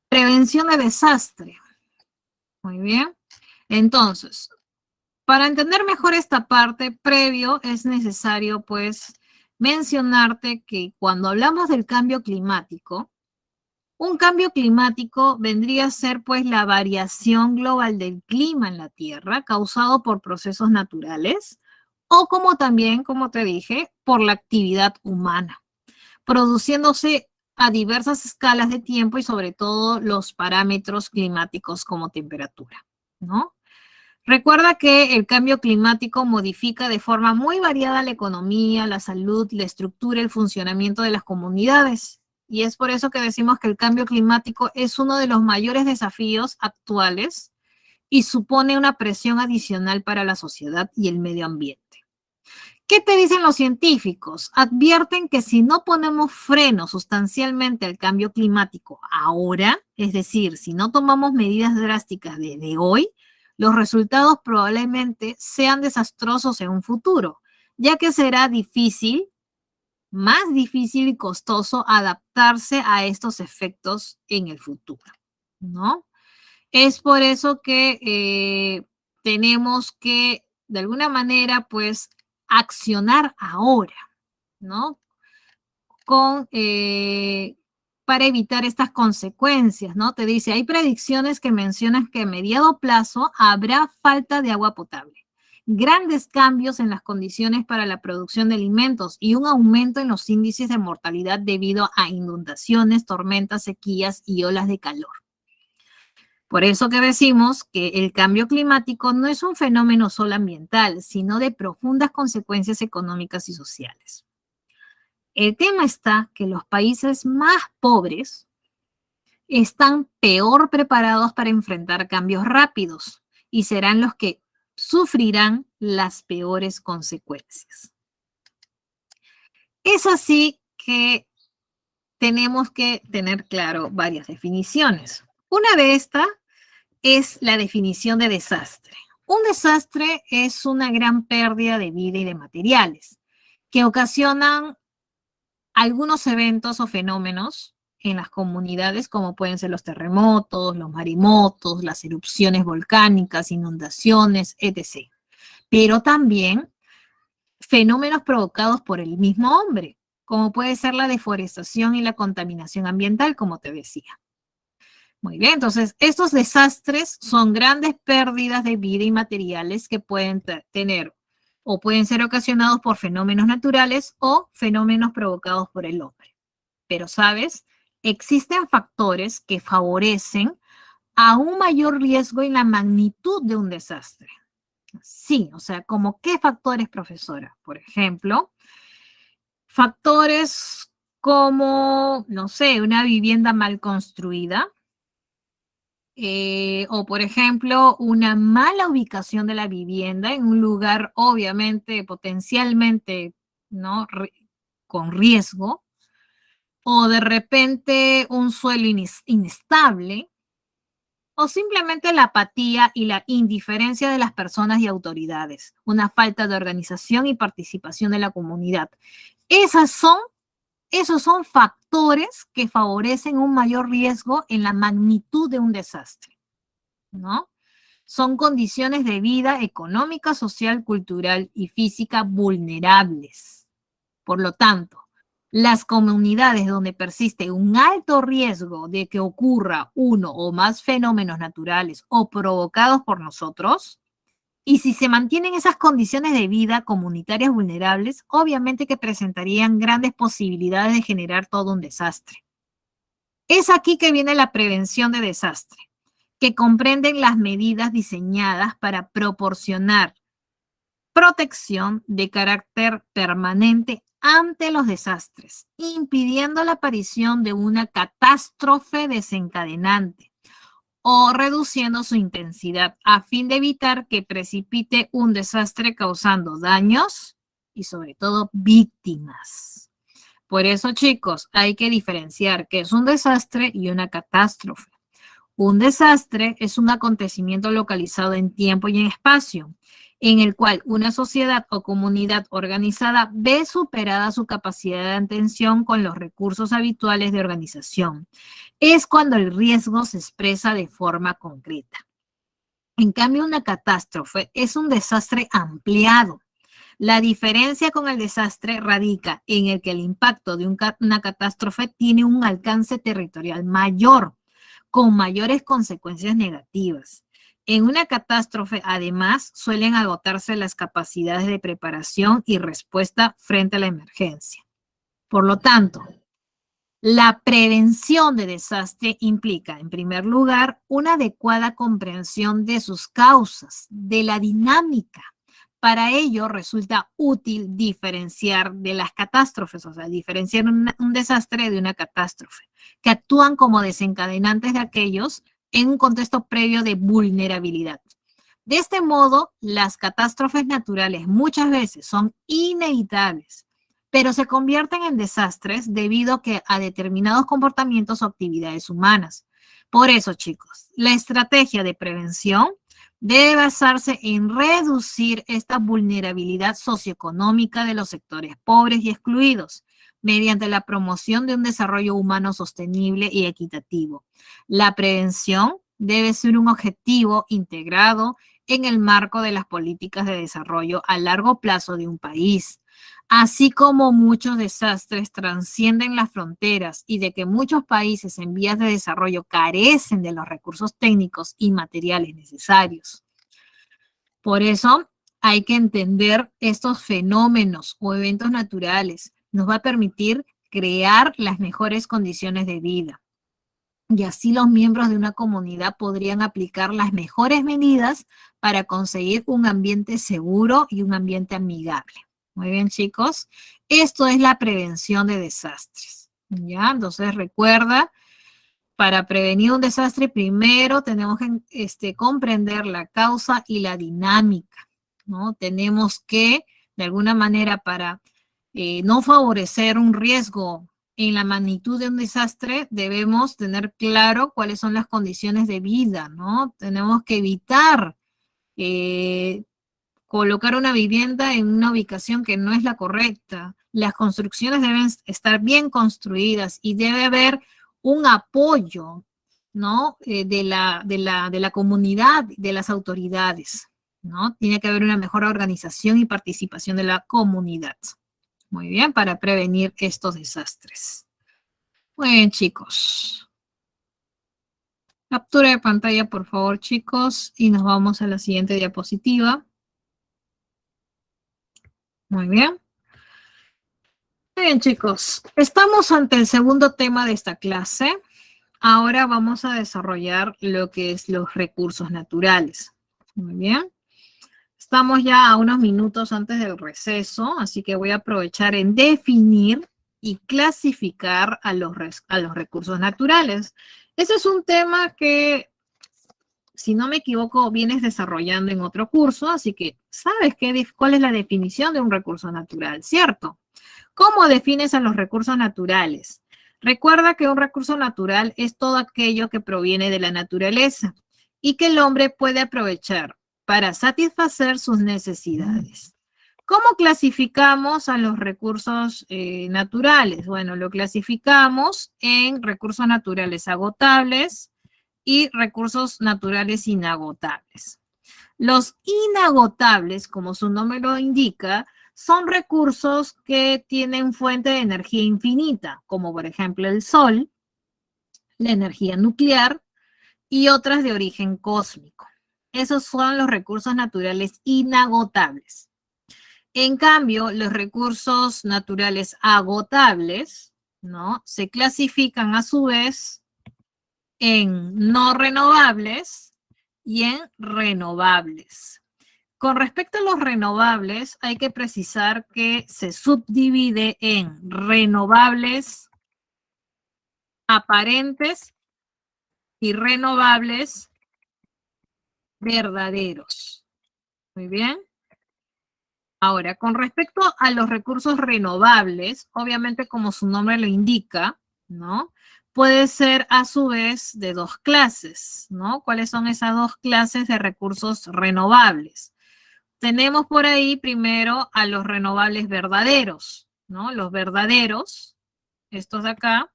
Prevención de desastre. Muy bien. Entonces, para entender mejor esta parte, previo es necesario, pues, mencionarte que cuando hablamos del cambio climático, un cambio climático vendría a ser, pues, la variación global del clima en la Tierra causado por procesos naturales o como también, como te dije, por la actividad humana, produciéndose a diversas escalas de tiempo y sobre todo los parámetros climáticos como temperatura, ¿no? Recuerda que el cambio climático modifica de forma muy variada la economía, la salud, la estructura, el funcionamiento de las comunidades. Y es por eso que decimos que el cambio climático es uno de los mayores desafíos actuales y supone una presión adicional para la sociedad y el medio ambiente. ¿Qué te dicen los científicos? Advierten que si no ponemos freno sustancialmente al cambio climático ahora, es decir, si no tomamos medidas drásticas desde hoy, los resultados probablemente sean desastrosos en un futuro, ya que será difícil, más difícil y costoso adaptarse a estos efectos en el futuro, ¿no? Es por eso que tenemos que, de alguna manera, pues, accionar ahora, ¿no? Para evitar estas consecuencias, ¿no? Te dice, hay predicciones que mencionan que a mediano plazo habrá falta de agua potable, grandes cambios en las condiciones para la producción de alimentos y un aumento en los índices de mortalidad debido a inundaciones, tormentas, sequías y olas de calor. Por eso que decimos que el cambio climático no es un fenómeno solo ambiental, sino de profundas consecuencias económicas y sociales. El tema está que los países más pobres están peor preparados para enfrentar cambios rápidos y serán los que sufrirán las peores consecuencias. Es así que tenemos que tener claro varias definiciones. Una de estas es la definición de desastre. Un desastre es una gran pérdida de vida y de materiales que ocasionan algunos eventos o fenómenos en las comunidades, como pueden ser los terremotos, los maremotos, las erupciones volcánicas, inundaciones, etc. Pero también fenómenos provocados por el mismo hombre, como puede ser la deforestación y la contaminación ambiental, como te decía. Muy bien, entonces estos desastres son grandes pérdidas de vida y materiales que pueden tener o pueden ser ocasionados por fenómenos naturales o fenómenos provocados por el hombre. Pero, ¿sabes? Existen factores que favorecen a un mayor riesgo en la magnitud de un desastre. Sí, o sea, ¿como qué factores, profesora? Por ejemplo, factores como, no sé, una vivienda mal construida, o por ejemplo, una mala ubicación de la vivienda en un lugar obviamente, potencialmente, ¿no? Con riesgo, o de repente un suelo inestable, o simplemente la apatía y la indiferencia de las personas y autoridades, una falta de organización y participación de la comunidad. Esos son factores que favorecen un mayor riesgo en la magnitud de un desastre, ¿no? Son condiciones de vida económica, social, cultural y física vulnerables. Por lo tanto, las comunidades donde persiste un alto riesgo de que ocurra uno o más fenómenos naturales o provocados por nosotros, y si se mantienen esas condiciones de vida comunitarias vulnerables, obviamente que presentarían grandes posibilidades de generar todo un desastre. Es aquí que viene la prevención de desastre, que comprenden las medidas diseñadas para proporcionar protección de carácter permanente ante los desastres, impidiendo la aparición de una catástrofe desencadenante o reduciendo su intensidad a fin de evitar que precipite un desastre causando daños y sobre todo víctimas. Por eso, chicos, hay que diferenciar qué es un desastre y una catástrofe. Un desastre es un acontecimiento localizado en tiempo y en espacio, en el cual una sociedad o comunidad organizada ve superada su capacidad de atención con los recursos habituales de organización. Es cuando el riesgo se expresa de forma concreta. En cambio, una catástrofe es un desastre ampliado. La diferencia con el desastre radica en el que el impacto de una catástrofe tiene un alcance territorial mayor, con mayores consecuencias negativas. En una catástrofe, además, suelen agotarse las capacidades de preparación y respuesta frente a la emergencia. Por lo tanto, la prevención de desastre implica, en primer lugar, una adecuada comprensión de sus causas, de la dinámica. Para ello resulta útil diferenciar de las catástrofes, o sea, diferenciar un desastre de una catástrofe, que actúan como desencadenantes de aquellos en un contexto previo de vulnerabilidad. De este modo, las catástrofes naturales muchas veces son inevitables, pero se convierten en desastres debido a determinados comportamientos o actividades humanas. Por eso, chicos, la estrategia de prevención debe basarse en reducir esta vulnerabilidad socioeconómica de los sectores pobres y excluidos mediante la promoción de un desarrollo humano sostenible y equitativo. La prevención debe ser un objetivo integrado en el marco de las políticas de desarrollo a largo plazo de un país. Así como muchos desastres trascienden las fronteras y de que muchos países en vías de desarrollo carecen de los recursos técnicos y materiales necesarios. Por eso hay que entender estos fenómenos o eventos naturales. Nos va a permitir crear las mejores condiciones de vida. Y así los miembros de una comunidad podrían aplicar las mejores medidas para conseguir un ambiente seguro y un ambiente amigable. Muy bien, chicos. Esto es la prevención de desastres. ¿Ya? Entonces, recuerda Para prevenir un desastre, primero tenemos que comprender la causa y la dinámica, ¿no? Tenemos que, de alguna manera, para no favorecer un riesgo en la magnitud de un desastre, debemos tener claro cuáles son las condiciones de vida, ¿no? Tenemos que evitar colocar una vivienda en una ubicación que no es la correcta. Las construcciones deben estar bien construidas y debe haber un apoyo, ¿no? De la comunidad, de las autoridades, ¿no? Tiene que haber una mejor organización y participación de la comunidad. Muy bien, para prevenir estos desastres. Muy bien, chicos. Captura de pantalla, por favor, chicos, y nos vamos a la siguiente diapositiva. Muy bien. Muy bien, chicos. Estamos ante el segundo tema de esta clase. Ahora vamos a desarrollar lo que es los recursos naturales. Muy bien. Estamos ya a unos minutos antes del receso, así que voy a aprovechar en definir y clasificar a los recursos naturales. Ese es un tema que, si no me equivoco, vienes desarrollando en otro curso, así que sabes cuál es la definición de un recurso natural, ¿cierto? ¿Cómo defines a los recursos naturales? Recuerda que un recurso natural es todo aquello que proviene de la naturaleza y que el hombre puede aprovechar para satisfacer sus necesidades. ¿Cómo clasificamos a los recursos naturales? Bueno, lo clasificamos en recursos naturales agotables y recursos naturales inagotables. Los inagotables, como su nombre lo indica, son recursos que tienen fuente de energía infinita, como por ejemplo el sol, la energía nuclear y otras de origen cósmico. Esos son los recursos naturales inagotables. En cambio, los recursos naturales agotables, ¿no? Se clasifican a su vez en no renovables y en renovables. Con respecto a los renovables, hay que precisar que se subdivide en renovables aparentes y renovables verdaderos. Muy bien. Ahora, con respecto a los recursos renovables, obviamente como su nombre lo indica, ¿no? Puede ser a su vez de dos clases, ¿no? ¿Cuáles son esas dos clases de recursos renovables? Tenemos por ahí primero a los renovables verdaderos, ¿no? Los verdaderos, estos de acá,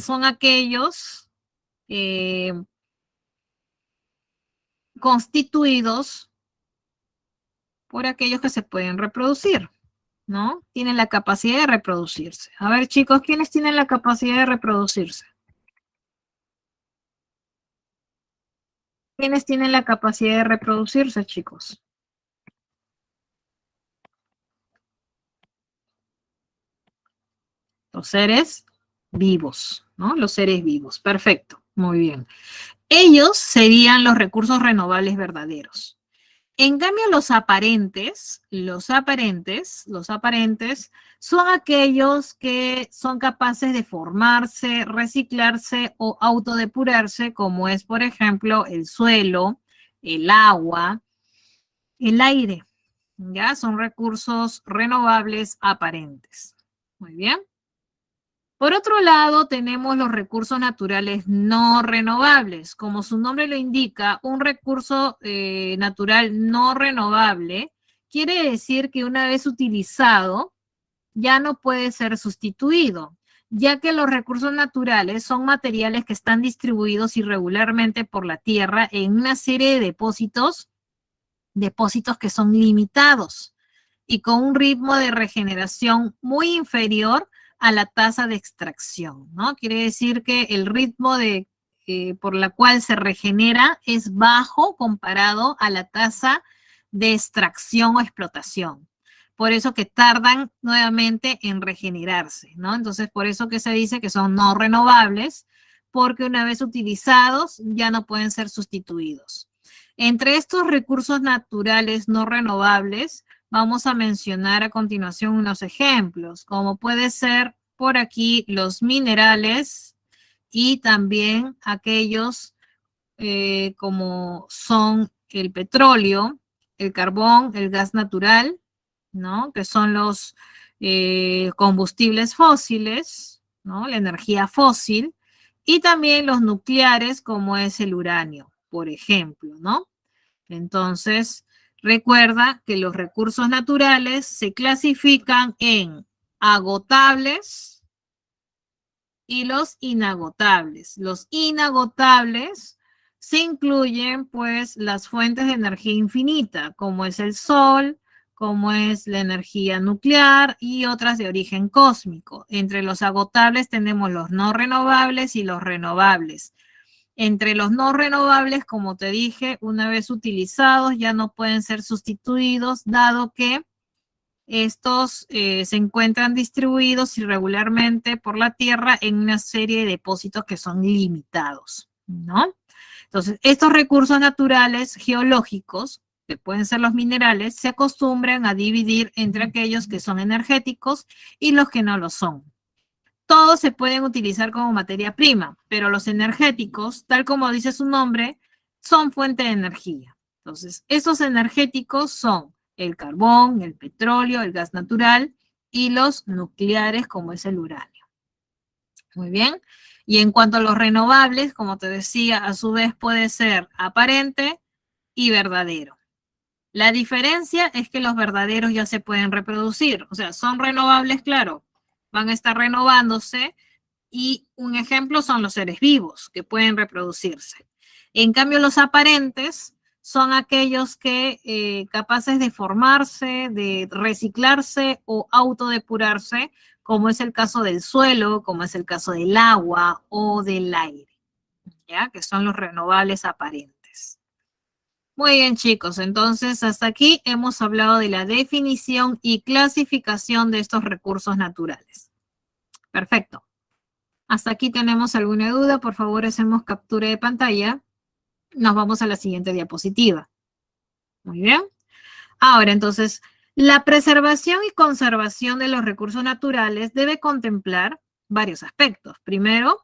son aquellos constituidos por aquellos que se pueden reproducir, ¿no? Tienen la capacidad de reproducirse. A ver, chicos, ¿quiénes tienen la capacidad de reproducirse? ¿Quiénes tienen la capacidad de reproducirse, chicos? Los seres vivos, ¿no? Los seres vivos. Perfecto. Muy bien. Ellos serían los recursos renovables verdaderos. En cambio, los aparentes son aquellos que son capaces de formarse, reciclarse o autodepurarse, como es, por ejemplo, el suelo, el agua, el aire. ¿Ya? Son recursos renovables aparentes. Muy bien. Por otro lado, tenemos los recursos naturales no renovables. Como su nombre lo indica, un recurso natural no renovable quiere decir que una vez utilizado ya no puede ser sustituido, ya que los recursos naturales son materiales que están distribuidos irregularmente por la Tierra en una serie de depósitos que son limitados y con un ritmo de regeneración muy inferior a la tasa de extracción, ¿no? Quiere decir que el ritmo por la cual se regenera es bajo comparado a la tasa de extracción o explotación. Por eso que tardan nuevamente en regenerarse, ¿no? Entonces, por eso que se dice que son no renovables, porque una vez utilizados ya no pueden ser sustituidos. Entre estos recursos naturales no renovables, vamos a mencionar a continuación unos ejemplos, como puede ser por aquí los minerales y también aquellos como son el petróleo, el carbón, el gas natural, ¿no? Que son los combustibles fósiles, ¿no? La energía fósil, y también los nucleares, como es el uranio, por ejemplo, ¿no? Entonces, recuerda que los recursos naturales se clasifican en agotables y los inagotables. Los inagotables se incluyen pues las fuentes de energía infinita, como es el sol, como es la energía nuclear y otras de origen cósmico. Entre los agotables tenemos los no renovables y los renovables. Entre los no renovables, como te dije, una vez utilizados ya no pueden ser sustituidos, dado que estos se encuentran distribuidos irregularmente por la Tierra en una serie de depósitos que son limitados, ¿no? Entonces, estos recursos naturales geológicos, que pueden ser los minerales, se acostumbran a dividir entre aquellos que son energéticos y los que no lo son. Todos se pueden utilizar como materia prima, pero los energéticos, tal como dice su nombre, son fuente de energía. Entonces, esos energéticos son el carbón, el petróleo, el gas natural y los nucleares, como es el uranio. Muy bien. Y en cuanto a los renovables, como te decía, a su vez puede ser aparente y verdadero. La diferencia es que los verdaderos ya se pueden reproducir, o sea, son renovables, claro, van a estar renovándose, y un ejemplo son los seres vivos que pueden reproducirse. En cambio, los aparentes son aquellos que capaces de formarse, de reciclarse o autodepurarse, como es el caso del suelo, como es el caso del agua o del aire, ¿ya? Que son los renovables aparentes. Muy bien, chicos, entonces hasta aquí hemos hablado de la definición y clasificación de estos recursos naturales. Perfecto. Hasta aquí tenemos alguna duda, por favor hacemos captura de pantalla. Nos vamos a la siguiente diapositiva. Muy bien. Ahora, entonces, la preservación y conservación de los recursos naturales debe contemplar varios aspectos. Primero,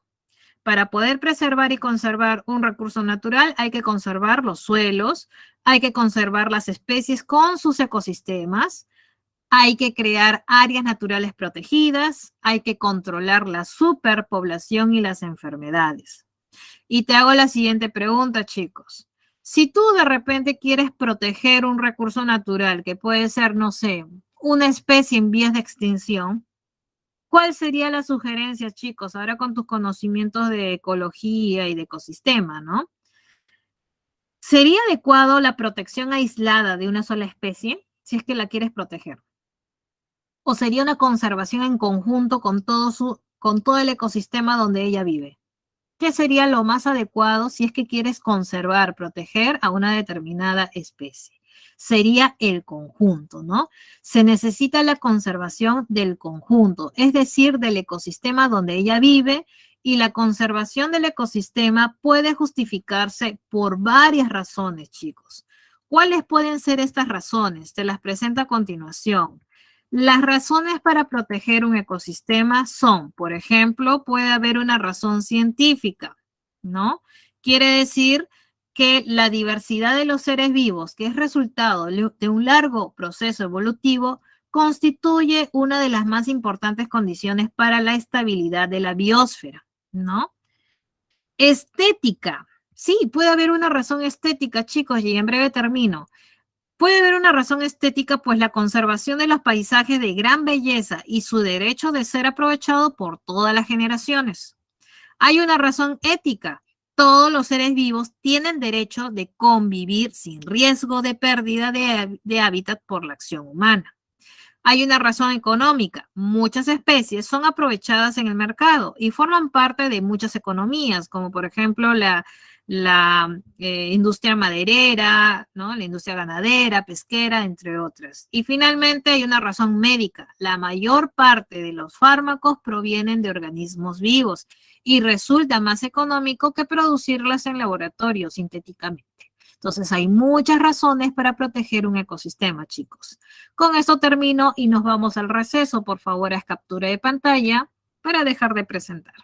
para poder preservar y conservar un recurso natural, hay que conservar los suelos, hay que conservar las especies con sus ecosistemas, hay que crear áreas naturales protegidas, hay que controlar la superpoblación y las enfermedades. Y te hago la siguiente pregunta, chicos. Si tú de repente quieres proteger un recurso natural, que puede ser, no sé, una especie en vías de extinción, ¿cuál sería la sugerencia, chicos? Ahora con tus conocimientos de ecología y de ecosistema, ¿no? ¿Sería adecuado la protección aislada de una sola especie si es que la quieres proteger? ¿O sería una conservación en conjunto con todo el ecosistema donde ella vive? ¿Qué sería lo más adecuado si es que quieres conservar, proteger a una determinada especie? Sería el conjunto, ¿no? Se necesita la conservación del conjunto, es decir, del ecosistema donde ella vive, y la conservación del ecosistema puede justificarse por varias razones, chicos. ¿Cuáles pueden ser estas razones? Te las presento a continuación. Las razones para proteger un ecosistema son, por ejemplo, puede haber una razón científica, ¿no? Quiere decir que la diversidad de los seres vivos, que es resultado de un largo proceso evolutivo, constituye una de las más importantes condiciones para la estabilidad de la biosfera, ¿no? Estética. Sí, puede haber una razón estética, chicos, y en breve termino. Puede haber una razón estética, pues la conservación de los paisajes de gran belleza y su derecho de ser aprovechado por todas las generaciones. Hay una razón ética. Todos los seres vivos tienen derecho de convivir sin riesgo de pérdida de hábitat por la acción humana. Hay una razón económica. Muchas especies son aprovechadas en el mercado y forman parte de muchas economías, como por ejemplo la industria maderera, ¿no? La industria ganadera, pesquera, entre otras. Y finalmente hay una razón médica. La mayor parte de los fármacos provienen de organismos vivos y resulta más económico que producirlas en laboratorio sintéticamente. Entonces hay muchas razones para proteger un ecosistema, chicos. Con esto termino y nos vamos al receso. Por favor, haz captura de pantalla para dejar de presentar.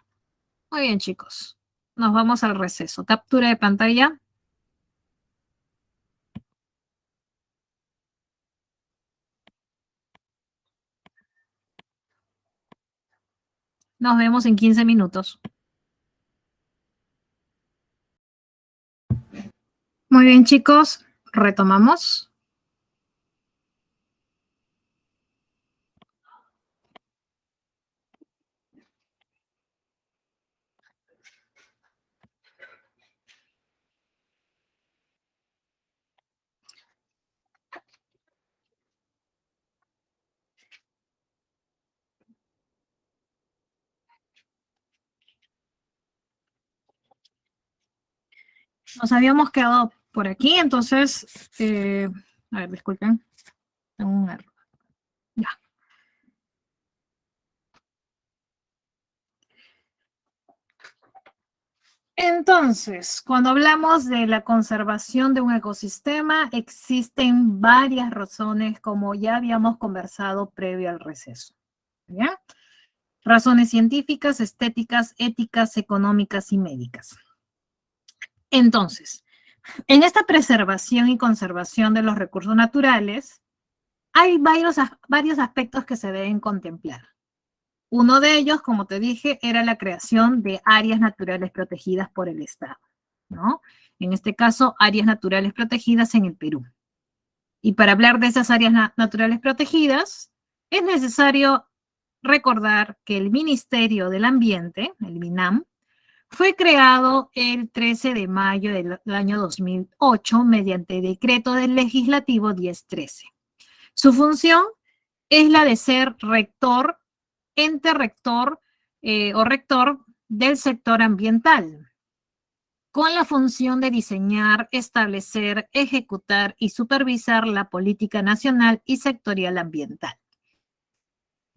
Muy bien, chicos. Nos vamos al receso. Captura de pantalla. Nos vemos en 15 minutos. Muy bien, chicos. Retomamos. Nos habíamos quedado por aquí, entonces, a ver, disculpen. Tengo un error. Ya. Entonces, cuando hablamos de la conservación de un ecosistema, existen varias razones, como ya habíamos conversado previo al receso. ¿Ya? Razones científicas, estéticas, éticas, económicas y médicas. Entonces, en esta preservación y conservación de los recursos naturales, hay varios aspectos que se deben contemplar. Uno de ellos, como te dije, era la creación de áreas naturales protegidas por el Estado, ¿no? En este caso, áreas naturales protegidas en el Perú. Y para hablar de esas áreas naturales protegidas, es necesario recordar que el Ministerio del Ambiente, el MINAM, fue creado el 13 de mayo del año 2008 mediante decreto del legislativo 1013. Su función es la de ser rector, ente rector o rector del sector ambiental, con la función de diseñar, establecer, ejecutar y supervisar la política nacional y sectorial ambiental.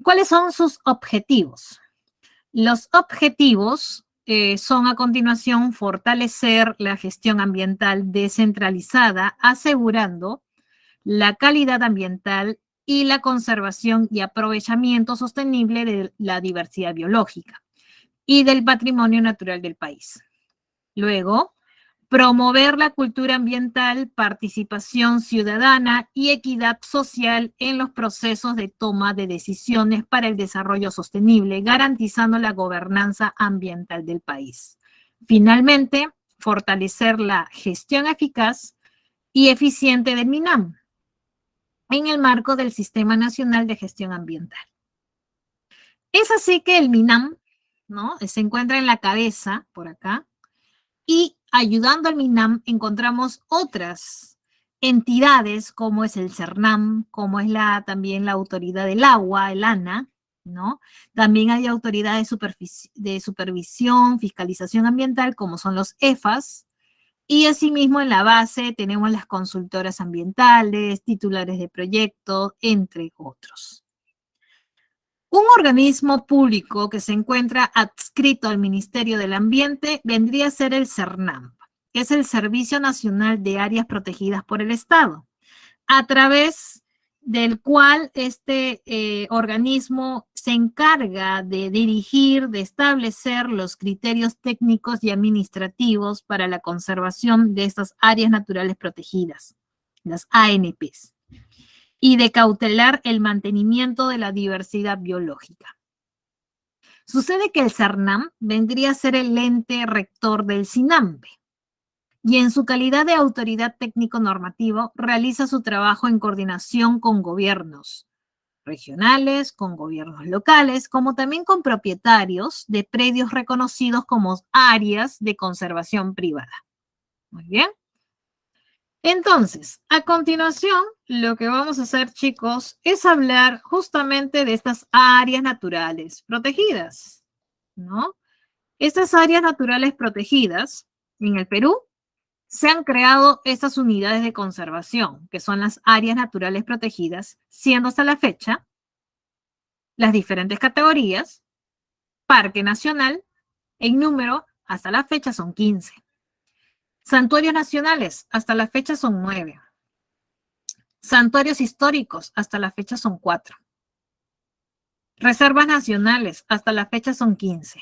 ¿Cuáles son sus objetivos? Los objetivos son a continuación fortalecer la gestión ambiental descentralizada, asegurando la calidad ambiental y la conservación y aprovechamiento sostenible de la diversidad biológica y del patrimonio natural del país. Luego, promover la cultura ambiental, participación ciudadana y equidad social en los procesos de toma de decisiones para el desarrollo sostenible, garantizando la gobernanza ambiental del país. Finalmente, fortalecer la gestión eficaz y eficiente del MINAM en el marco del Sistema Nacional de Gestión Ambiental. Es así que el MINAM, ¿no?, se encuentra en la cabeza, por acá, y ayudando al MINAM encontramos otras entidades como es el CERNAM, como es también la Autoridad del Agua, el ANA, ¿no? También hay autoridades de supervisión, fiscalización ambiental, como son los EFAS, y asimismo en la base tenemos las consultoras ambientales, titulares de proyectos, entre otros. Un organismo público que se encuentra adscrito al Ministerio del Ambiente vendría a ser el CERNAM, que es el Servicio Nacional de Áreas Protegidas por el Estado, a través del cual este organismo se encarga de dirigir, de establecer los criterios técnicos y administrativos para la conservación de estas áreas naturales protegidas, las ANPs, y de cautelar el mantenimiento de la diversidad biológica. Sucede que el CERNAM vendría a ser el ente rector del CINAMBE y en su calidad de autoridad técnico-normativo realiza su trabajo en coordinación con gobiernos regionales, con gobiernos locales, como también con propietarios de predios reconocidos como áreas de conservación privada. Muy bien. Entonces, a continuación, lo que vamos a hacer, chicos, es hablar justamente de estas áreas naturales protegidas, ¿no? Estas áreas naturales protegidas en el Perú se han creado estas unidades de conservación, que son las áreas naturales protegidas, siendo hasta la fecha las diferentes categorías, Parque Nacional, en número, hasta la fecha son 15. Santuarios nacionales, hasta la fecha son 9. Santuarios históricos, hasta la fecha son 4. Reservas nacionales, hasta la fecha son 15.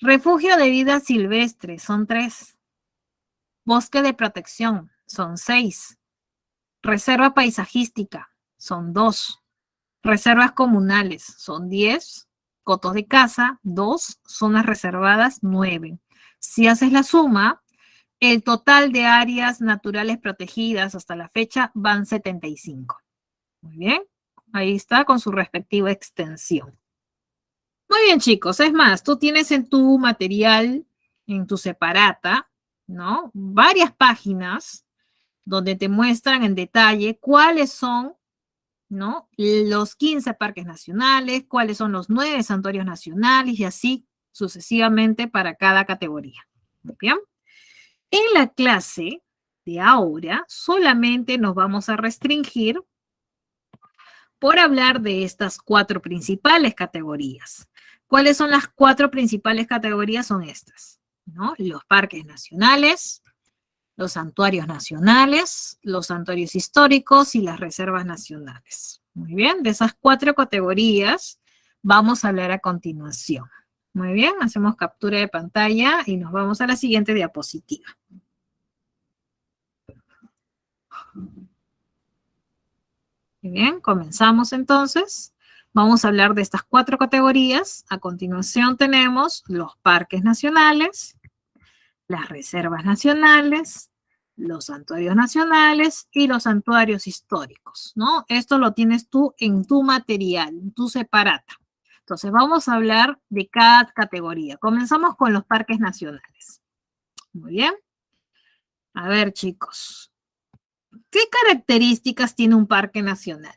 Refugio de vida silvestre, son 3. Bosque de protección, son 6. Reserva paisajística, son 2. Reservas comunales, son 10. Cotos de caza, 2. Zonas reservadas, 9. Si haces la suma, el total de áreas naturales protegidas hasta la fecha van 75. Muy bien, ahí está con su respectiva extensión. Muy bien, chicos, es más, tú tienes en tu material, en tu separata, ¿no? Varias páginas donde te muestran en detalle cuáles son, ¿no? Los 15 parques nacionales, cuáles son los 9 santuarios nacionales y así sucesivamente para cada categoría. Muy bien. En la clase de ahora solamente nos vamos a restringir por hablar de estas 4 principales categorías. ¿Cuáles son las 4 principales categorías? Son estas, ¿no? Los parques nacionales, los santuarios nacionales, los santuarios históricos y las reservas nacionales. Muy bien, de esas 4 categorías vamos a hablar a continuación. Muy bien, hacemos captura de pantalla y nos vamos a la siguiente diapositiva. Muy bien, comenzamos entonces. Vamos a hablar de estas 4 categorías. A continuación tenemos los parques nacionales, las reservas nacionales, los santuarios nacionales y los santuarios históricos, ¿no? Esto lo tienes tú en tu material, en tu separata. Entonces vamos a hablar de cada categoría. Comenzamos con los parques nacionales. Muy bien. A ver, chicos. ¿Qué características tiene un parque nacional?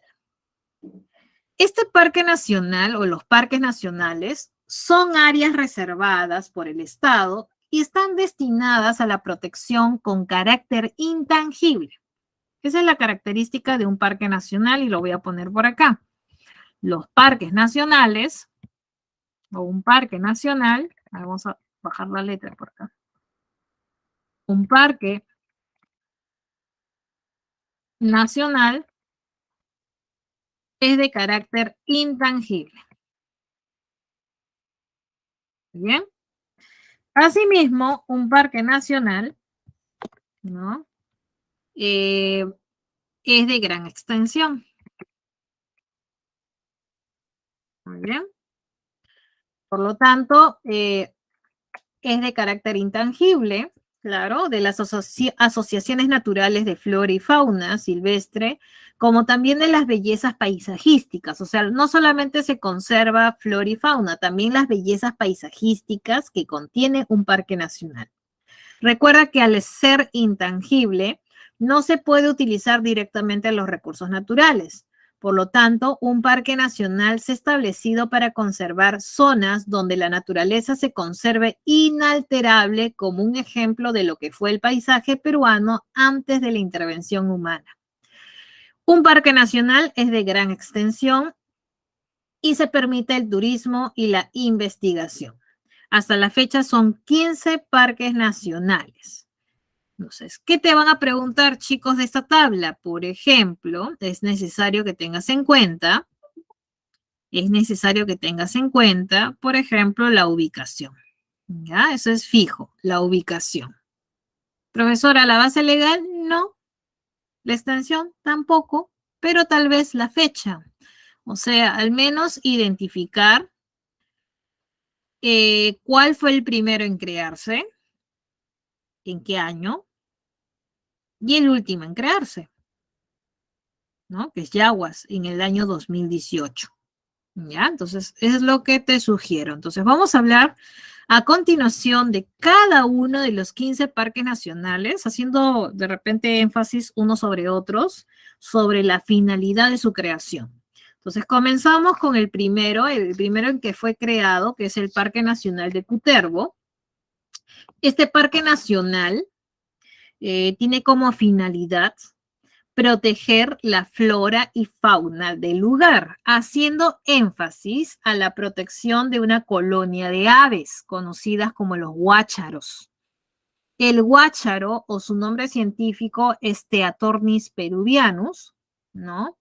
Este parque nacional o los parques nacionales son áreas reservadas por el Estado y están destinadas a la protección con carácter intangible. Esa es la característica de un parque nacional y lo voy a poner por acá. Los parques nacionales o un parque nacional, vamos a bajar la letra por acá. Un parque nacional es de carácter intangible. ¿Bien? Asimismo, un parque nacional, ¿no? Es de gran extensión. Muy bien. Por lo tanto, es de carácter intangible, claro, de las asociaciones naturales de flora y fauna silvestre, como también de las bellezas paisajísticas. O sea, no solamente se conserva flora y fauna, también las bellezas paisajísticas que contiene un parque nacional. Recuerda que al ser intangible, no se puede utilizar directamente los recursos naturales. Por lo tanto, un parque nacional se ha establecido para conservar zonas donde la naturaleza se conserve inalterable, como un ejemplo de lo que fue el paisaje peruano antes de la intervención humana. Un parque nacional es de gran extensión y se permite el turismo y la investigación. Hasta la fecha son 15 parques nacionales. Entonces, ¿qué te van a preguntar, chicos, de esta tabla? Por ejemplo, es necesario que tengas en cuenta, por ejemplo, la ubicación. ¿Ya? Eso es fijo, la ubicación. Profesora, ¿la base legal? No. La extensión tampoco, pero tal vez la fecha. O sea, al menos identificar cuál fue el primero en crearse, en qué año, y el último en crearse, ¿no? Que es Yaguas, en el año 2018. ¿Ya? Entonces, es lo que te sugiero. Entonces, vamos a hablar a continuación de cada uno de los 15 parques nacionales, haciendo de repente énfasis unos sobre otros, sobre la finalidad de su creación. Entonces, comenzamos con el primero en que fue creado, que es el Parque Nacional de Cutervo. Este parque nacional tiene como finalidad proteger la flora y fauna del lugar, haciendo énfasis a la protección de una colonia de aves conocidas como los guácharos. El guácharo, o su nombre científico es Theatornis peruvianus, ¿no?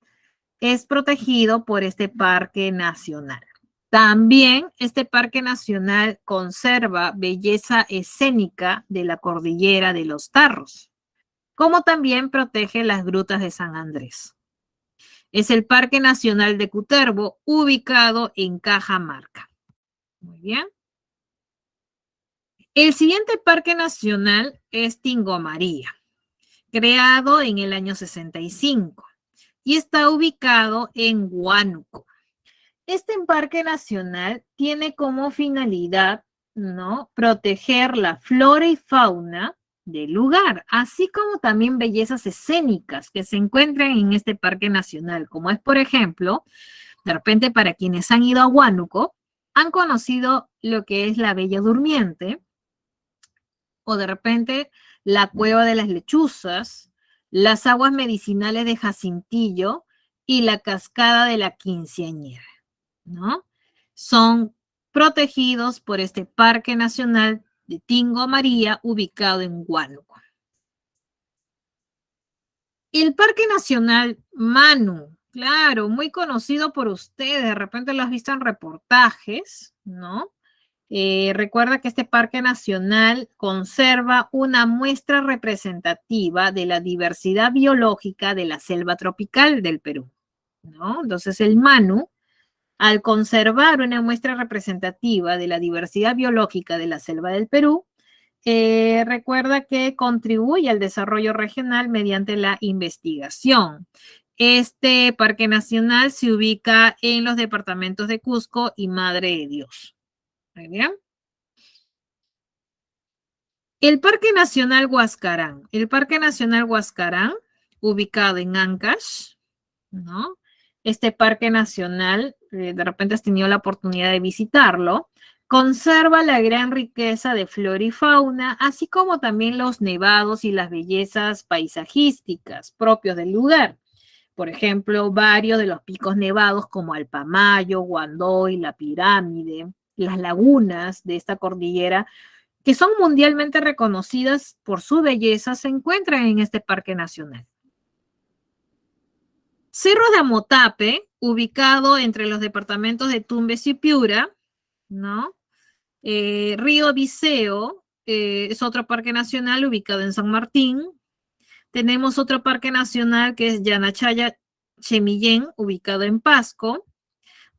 Es protegido por este parque nacional. También este parque nacional conserva belleza escénica de la cordillera de los Tarros, como también protege las grutas de San Andrés. Es el Parque Nacional de Cutervo, ubicado en Cajamarca. Muy bien. El siguiente parque nacional es Tingomaría, creado en el año 65 y está ubicado en Huánuco. Este parque nacional tiene como finalidad, ¿no?, proteger la flora y fauna del lugar, así como también bellezas escénicas que se encuentran en este parque nacional, como es, por ejemplo, de repente para quienes han ido a Huánuco, han conocido lo que es la Bella Durmiente, o de repente la Cueva de las Lechuzas, las aguas medicinales de Jacintillo y la Cascada de la Quinceañera, ¿no? Son protegidos por este Parque Nacional de Tingomaría, ubicado en Huánuco. El Parque Nacional Manu, claro, muy conocido por ustedes, de repente lo has visto en reportajes, ¿no? Recuerda que este parque nacional conserva una muestra representativa de la diversidad biológica de la selva tropical del Perú, ¿no? Entonces el Manu, al conservar una muestra representativa de la diversidad biológica de la selva del Perú, recuerda que contribuye al desarrollo regional mediante la investigación. Este parque nacional se ubica en los departamentos de Cusco y Madre de Dios. Muy bien. El Parque Nacional Huascarán. El Parque Nacional Huascarán, ubicado en Ancash, ¿no? Este parque nacional, de repente has tenido la oportunidad de visitarlo, conserva la gran riqueza de flora y fauna, así como también los nevados y las bellezas paisajísticas propios del lugar. Por ejemplo, varios de los picos nevados como Alpamayo, Guandoy, La Pirámide, las lagunas de esta cordillera, que son mundialmente reconocidas por su belleza, se encuentran en este parque nacional. Cerro de Amotape, ubicado entre los departamentos de Tumbes y Piura, ¿no? Río Viseo, es otro parque nacional ubicado en San Martín. Tenemos otro parque nacional que es Yanachaya Chemillén, ubicado en Pasco.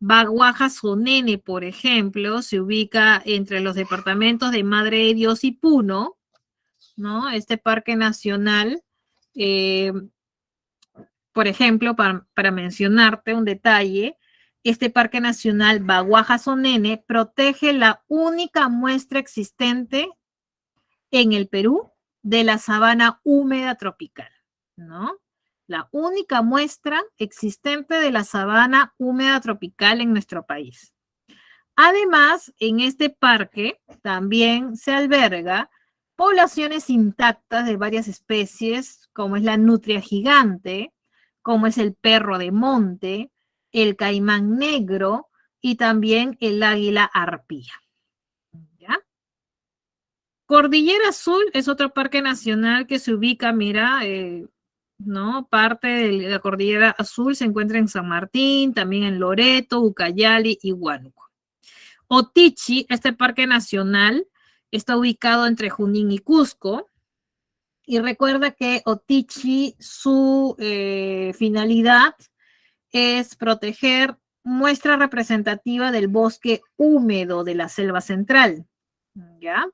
Baguaja Sonene, por ejemplo, se ubica entre los departamentos de Madre de Dios y Puno, ¿no? Este parque nacional, por ejemplo, para mencionarte un detalle, este Parque Nacional Baguaja Sonene protege la única muestra existente en el Perú de la sabana húmeda tropical, ¿no? La única muestra existente de la sabana húmeda tropical en nuestro país. Además, en este parque también se alberga poblaciones intactas de varias especies, como es la nutria gigante, como es el perro de monte, el caimán negro y también el águila arpía. ¿Ya? Cordillera Azul es otro parque nacional que se ubica, mira, ¿no? Parte de la Cordillera Azul se encuentra en San Martín, también en Loreto, Ucayali y Huánuco. Otichi, este parque nacional, está ubicado entre Junín y Cusco. Y recuerda que Otichi, su finalidad es proteger muestra representativa del bosque húmedo de la selva central. ¿Ya?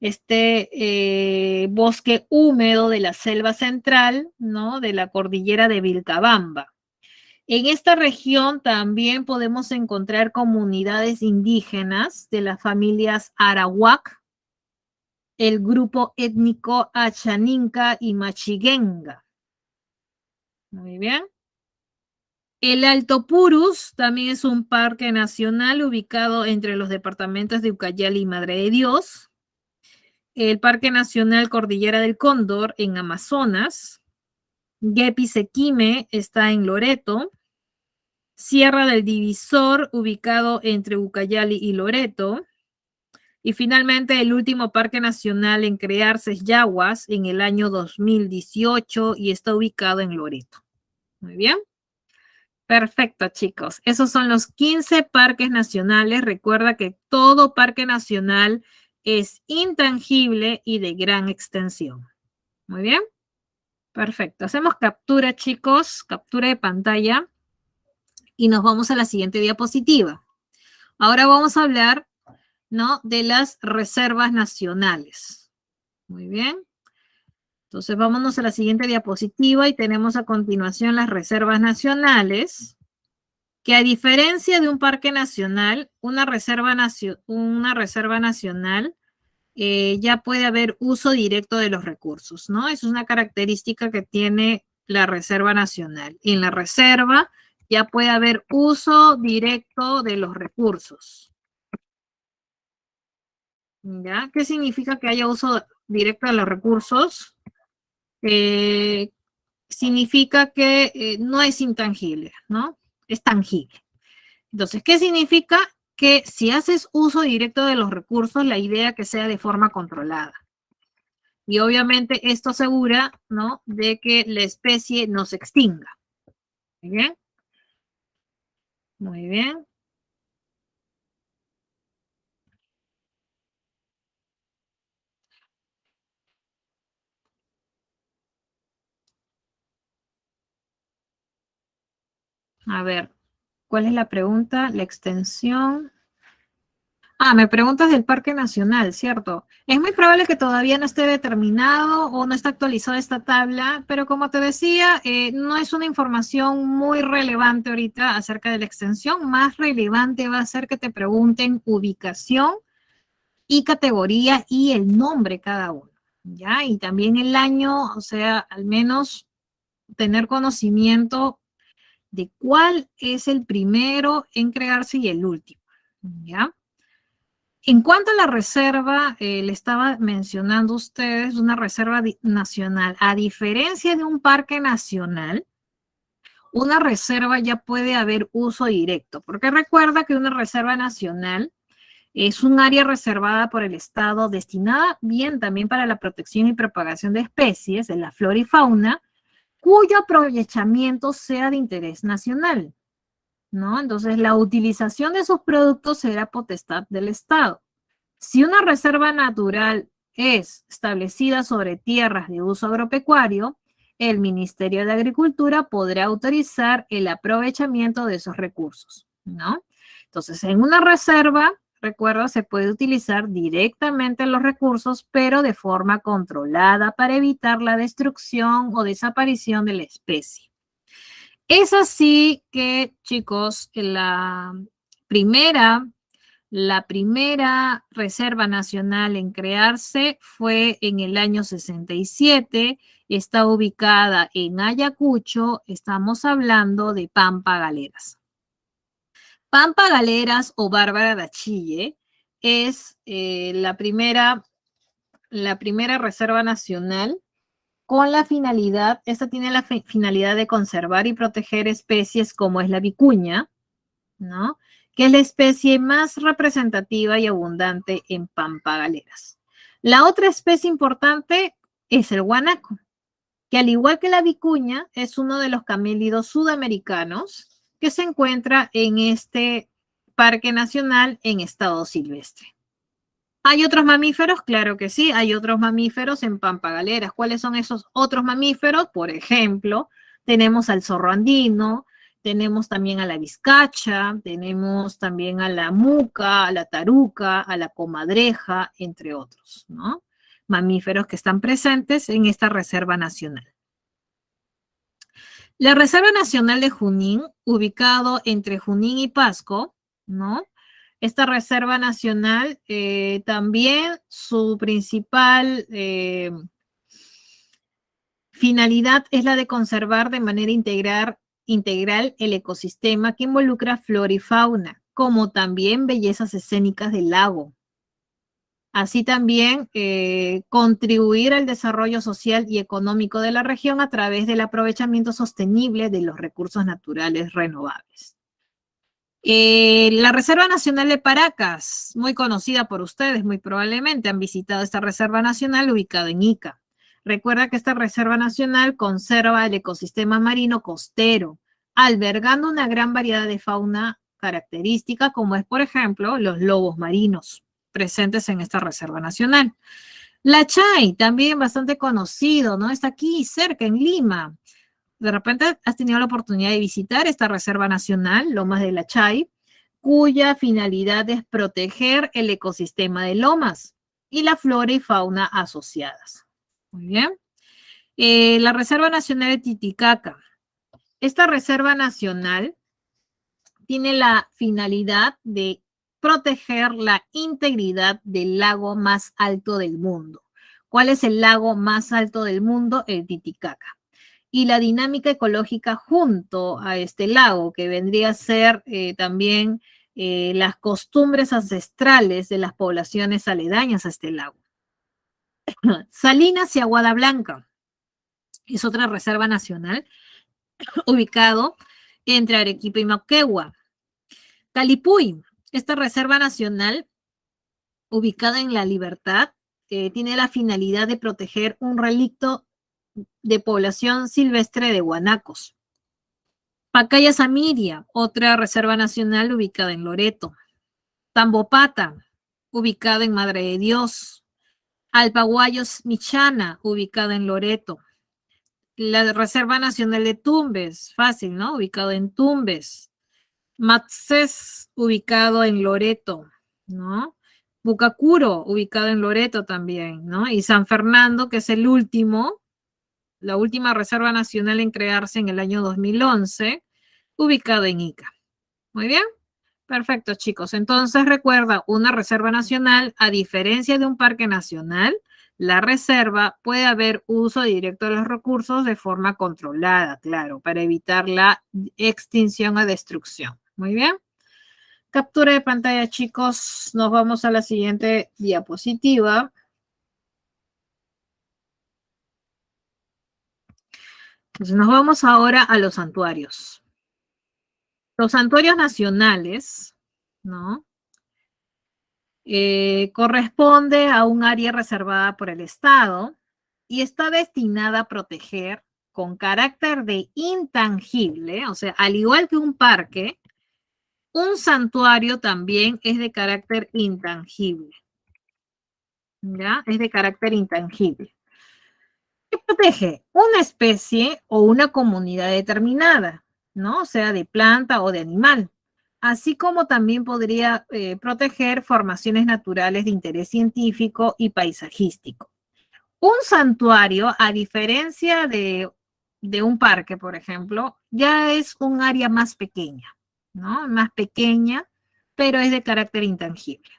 Este bosque húmedo de la selva central, ¿no? De la cordillera de Vilcabamba. En esta región también podemos encontrar comunidades indígenas de las familias Arawak, el grupo étnico Achaninka y Machiguenga. Muy bien. El Alto Purus también es un parque nacional ubicado entre los departamentos de Ucayali y Madre de Dios. El Parque Nacional Cordillera del Cóndor en Amazonas. Yepi Sequime está en Loreto. Sierra del Divisor, ubicado entre Ucayali y Loreto. Y finalmente, el último parque nacional en crearse es Yaguas en el año 2018 y está ubicado en Loreto. Muy bien. Perfecto, chicos. Esos son los 15 parques nacionales. Recuerda que todo parque nacional es intangible y de gran extensión. Muy bien. Perfecto. Hacemos captura, chicos, captura de pantalla y nos vamos a la siguiente diapositiva. Ahora vamos a hablar, ¿no?, de las reservas nacionales. Muy bien. Entonces, vámonos a la siguiente diapositiva y tenemos a continuación las reservas nacionales, que a diferencia de un parque nacional, una reserva nacional ya puede haber uso directo de los recursos, ¿no? Eso es una característica que tiene la Reserva Nacional. En la reserva ya puede haber uso directo de los recursos. ¿Ya? ¿Qué significa que haya uso directo de los recursos? Significa que no es intangible, ¿no? Es tangible. Entonces, ¿qué significa? Que si haces uso directo de los recursos, la idea que sea de forma controlada. Y obviamente esto asegura, ¿no?, de que la especie no se extinga. Muy bien. Muy bien. A ver, ¿cuál es la pregunta? La extensión. Ah, me preguntas del Parque Nacional, ¿cierto? Es muy probable que todavía no esté determinado o no está actualizada esta tabla, pero como te decía, no es una información muy relevante ahorita acerca de la extensión. Más relevante va a ser que te pregunten ubicación y categoría y el nombre cada uno, ¿ya? Y también el año, o sea, al menos tener conocimiento de cuál es el primero en crearse y el último, ¿ya? En cuanto a la reserva, le estaba mencionando a ustedes una reserva nacional. A diferencia de un parque nacional, una reserva ya puede haber uso directo, porque recuerda que una reserva nacional es un área reservada por el Estado destinada bien también para la protección y propagación de especies de la flora y fauna, cuyo aprovechamiento sea de interés nacional, ¿no? Entonces, la utilización de sus productos será potestad del Estado. Si una reserva natural es establecida sobre tierras de uso agropecuario, el Ministerio de Agricultura podrá autorizar el aprovechamiento de esos recursos, ¿no? Entonces, en una reserva, recuerda, se puede utilizar directamente los recursos, pero de forma controlada para evitar la destrucción o desaparición de la especie. Es así que, chicos, primera la primera reserva nacional en crearse fue en el año 67, está ubicada en Ayacucho, estamos hablando de Pampa Galeras. Pampa Galeras o Bárbara de Achille es la primera reserva nacional con la finalidad, esta tiene la finalidad de conservar y proteger especies como es la vicuña, ¿no?, que es la especie más representativa y abundante en Pampa Galeras. La otra especie importante es el guanaco, que al igual que la vicuña, es uno de los camélidos sudamericanos que se encuentra en este parque nacional en estado silvestre. ¿Hay otros mamíferos? Claro que sí, hay otros mamíferos en Pampa Galeras. ¿Cuáles son esos otros mamíferos? Por ejemplo, tenemos al zorro andino, tenemos también a la vizcacha, tenemos también a la muca, a la taruca, a la comadreja, entre otros, ¿no? Mamíferos que están presentes en esta reserva nacional. La Reserva Nacional de Junín, ubicado entre Junín y Pasco, ¿no? Esta reserva nacional también su principal finalidad es la de conservar de manera integral el ecosistema que involucra flora y fauna, como también bellezas escénicas del lago. Así también contribuir al desarrollo social y económico de la región a través del aprovechamiento sostenible de los recursos naturales renovables. La Reserva Nacional de Paracas, muy conocida por ustedes, muy probablemente han visitado esta Reserva Nacional ubicada en Ica. Recuerda que esta Reserva Nacional conserva el ecosistema marino costero, albergando una gran variedad de fauna característica, como es, por ejemplo, los lobos marinos presentes en esta reserva nacional. La Chay, también bastante conocido, ¿no? Está aquí cerca, en Lima. De repente has tenido la oportunidad de visitar esta reserva nacional, Lomas de la Chay, cuya finalidad es proteger el ecosistema de lomas y la flora y fauna asociadas. Muy bien. La Reserva Nacional de Titicaca. Esta reserva nacional tiene la finalidad de proteger la integridad del lago más alto del mundo. ¿Cuál es el lago más alto del mundo? El Titicaca. Y la dinámica ecológica junto a este lago, que vendría a ser también las costumbres ancestrales de las poblaciones aledañas a este lago. Salinas y Aguada Blanca es otra reserva nacional ubicado entre Arequipa y Moquegua. Calipuy, esta reserva nacional ubicada en La Libertad, tiene la finalidad de proteger un relicto de población silvestre de guanacos. Pacaya Samiria, otra reserva nacional ubicada en Loreto. Tambopata, ubicada en Madre de Dios. Alpaguayos Michana, ubicada en Loreto. La Reserva Nacional de Tumbes, fácil, ¿no? Ubicado en Tumbes. Matzés, ubicado en Loreto, ¿no? Bucacuro, ubicado en Loreto también, ¿no? Y San Fernando, que es el último, la última reserva nacional en crearse en el año 2011, ubicado en Ica. Muy bien. Perfecto, chicos. Entonces recuerda, una reserva nacional, a diferencia de un parque nacional, la reserva puede haber uso directo de los recursos de forma controlada, claro, para evitar la extinción o destrucción. Muy bien. Captura de pantalla, chicos. Nos vamos a la siguiente diapositiva. Entonces nos vamos ahora a los santuarios. Los santuarios nacionales, ¿no? Corresponde a un área reservada por el Estado y está destinada a proteger con carácter de intangible, o sea, al igual que un parque, un santuario también es de carácter intangible. ¿Ya? Es de carácter intangible. ¿Qué protege? Una especie o una comunidad determinada, ¿no? O sea, de planta o de animal. Así como también podría proteger formaciones naturales de interés científico y paisajístico. Un santuario, a diferencia de un parque, por ejemplo, ya es un área más pequeña, ¿no? Más pequeña, pero es de carácter intangible.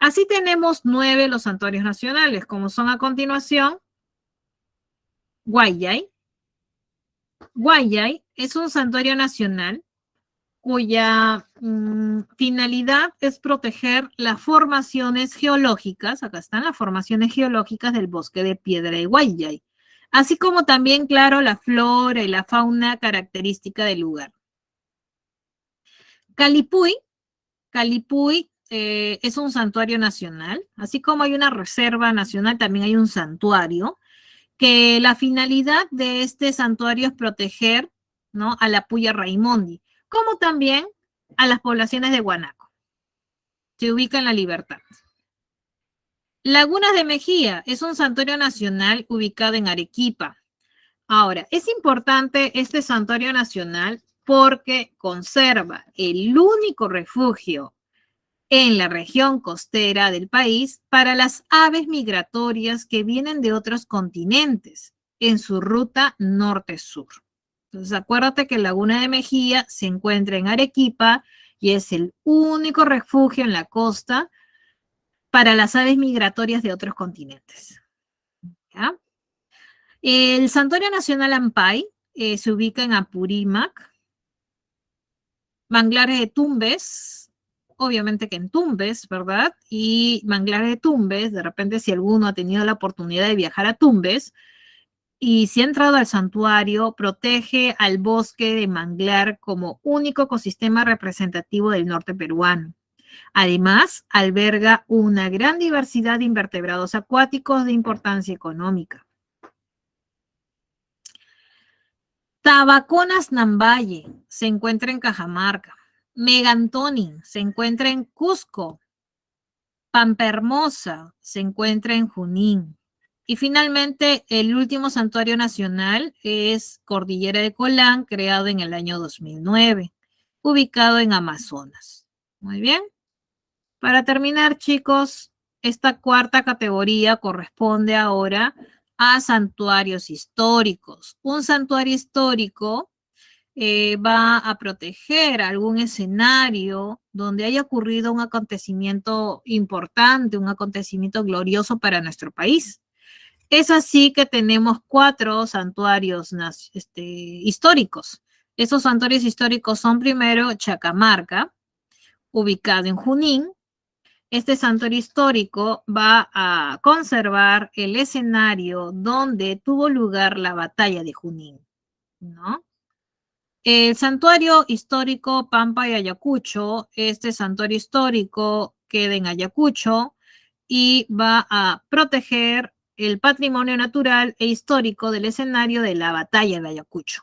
Así tenemos 9 los santuarios nacionales, como son a continuación. Guayay. Guayay es un santuario nacional cuya finalidad es proteger las formaciones geológicas, acá están las formaciones geológicas del bosque de piedra de Guayay, así como también, claro, la flora y la fauna característica del lugar. Calipuy, Calipuy es un santuario nacional, así como hay una reserva nacional, también hay un santuario, que la finalidad de este santuario es proteger, ¿no?, a la Puya Raimondi, como también a las poblaciones de Guanaco. Se ubica en La Libertad. Lagunas de Mejía es un santuario nacional ubicado en Arequipa. Ahora, es importante este santuario nacional porque conserva el único refugio en la región costera del país para las aves migratorias que vienen de otros continentes en su ruta norte-sur. Entonces, acuérdate que Laguna de Mejía se encuentra en Arequipa y es el único refugio en la costa para las aves migratorias de otros continentes. ¿Ya? El Santuario Nacional Ampay se ubica en Apurímac. Manglares de Tumbes, obviamente que en Tumbes, ¿verdad? Y Manglares de Tumbes, de repente si alguno ha tenido la oportunidad de viajar a Tumbes y si ha entrado al santuario, protege al bosque de manglar como único ecosistema representativo del norte peruano. Además, alberga una gran diversidad de invertebrados acuáticos de importancia económica. Tabaconas Nambaye se encuentra en Cajamarca. Megantonin se encuentra en Cusco. Pampa Hermosa se encuentra en Junín. Y finalmente, el último santuario nacional es Cordillera de Colán, creado en el año 2009, ubicado en Amazonas. Muy bien. Para terminar, chicos, esta cuarta categoría corresponde ahora a santuarios históricos. Un santuario histórico va a proteger algún escenario donde haya ocurrido un acontecimiento importante, un acontecimiento glorioso para nuestro país. Es así que tenemos 4 santuarios históricos. Esos santuarios históricos son primero Chacamarca, ubicado en Junín. Este santuario histórico va a conservar el escenario donde tuvo lugar la batalla de Junín, ¿no? El santuario histórico Pampa de Ayacucho, este santuario histórico queda en Ayacucho y va a proteger el patrimonio natural e histórico del escenario de la batalla de Ayacucho,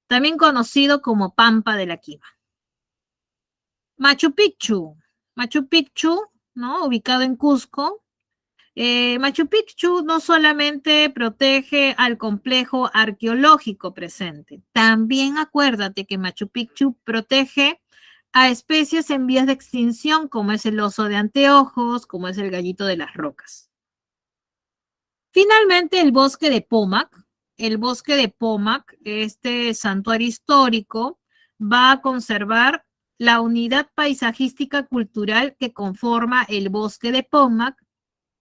también conocido como Pampa de la Quima. Machu Picchu. Machu Picchu, ¿no? Ubicado en Cusco. Machu Picchu no solamente protege al complejo arqueológico presente, también acuérdate que Machu Picchu protege a especies en vías de extinción, como es el oso de anteojos, como es el gallito de las rocas. Finalmente, el bosque de Pomac. El bosque de Pomac, este santuario histórico, va a conservar la unidad paisajística cultural que conforma el bosque de Pomac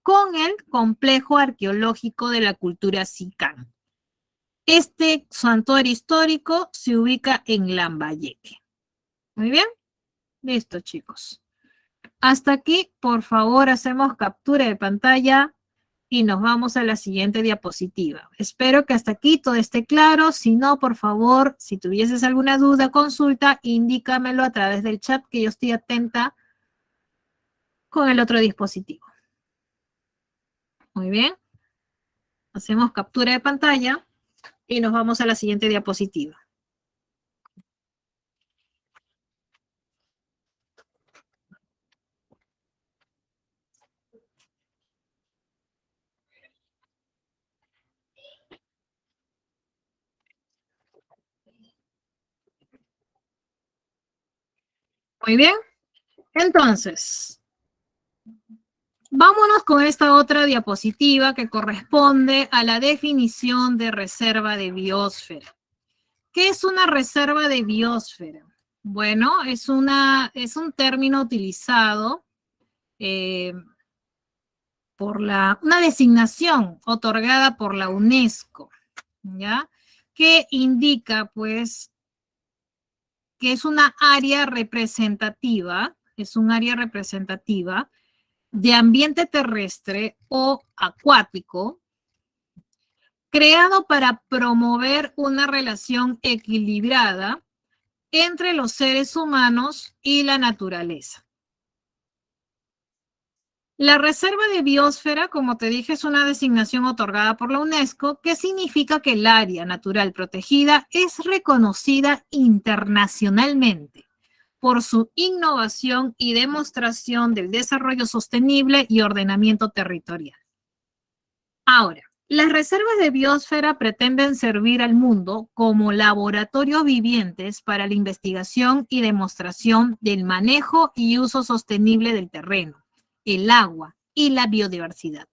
con el complejo arqueológico de la cultura Sican. Este santuario histórico se ubica en Lambayeque. Muy bien, listo, chicos. Hasta aquí, por favor, hacemos captura de pantalla y nos vamos a la siguiente diapositiva. Espero que hasta aquí todo esté claro. Si no, por favor, si tuvieses alguna duda, consulta, indícamelo a través del chat, que yo estoy atenta con el otro dispositivo. Muy bien. Hacemos captura de pantalla y nos vamos a la siguiente diapositiva. Muy bien. Entonces, vámonos con esta otra diapositiva que corresponde a la definición de reserva de biosfera. ¿Qué es una reserva de biosfera? Bueno, es un término utilizado por una designación otorgada por la UNESCO, ¿ya? Que indica, pues, que es una área representativa, de ambiente terrestre o acuático, creado para promover una relación equilibrada entre los seres humanos y la naturaleza. La reserva de biosfera, como te dije, es una designación otorgada por la UNESCO, que significa que el área natural protegida es reconocida internacionalmente por su innovación y demostración del desarrollo sostenible y ordenamiento territorial. Ahora, las reservas de biosfera pretenden servir al mundo como laboratorios vivientes para la investigación y demostración del manejo y uso sostenible del terreno, el agua y la biodiversidad.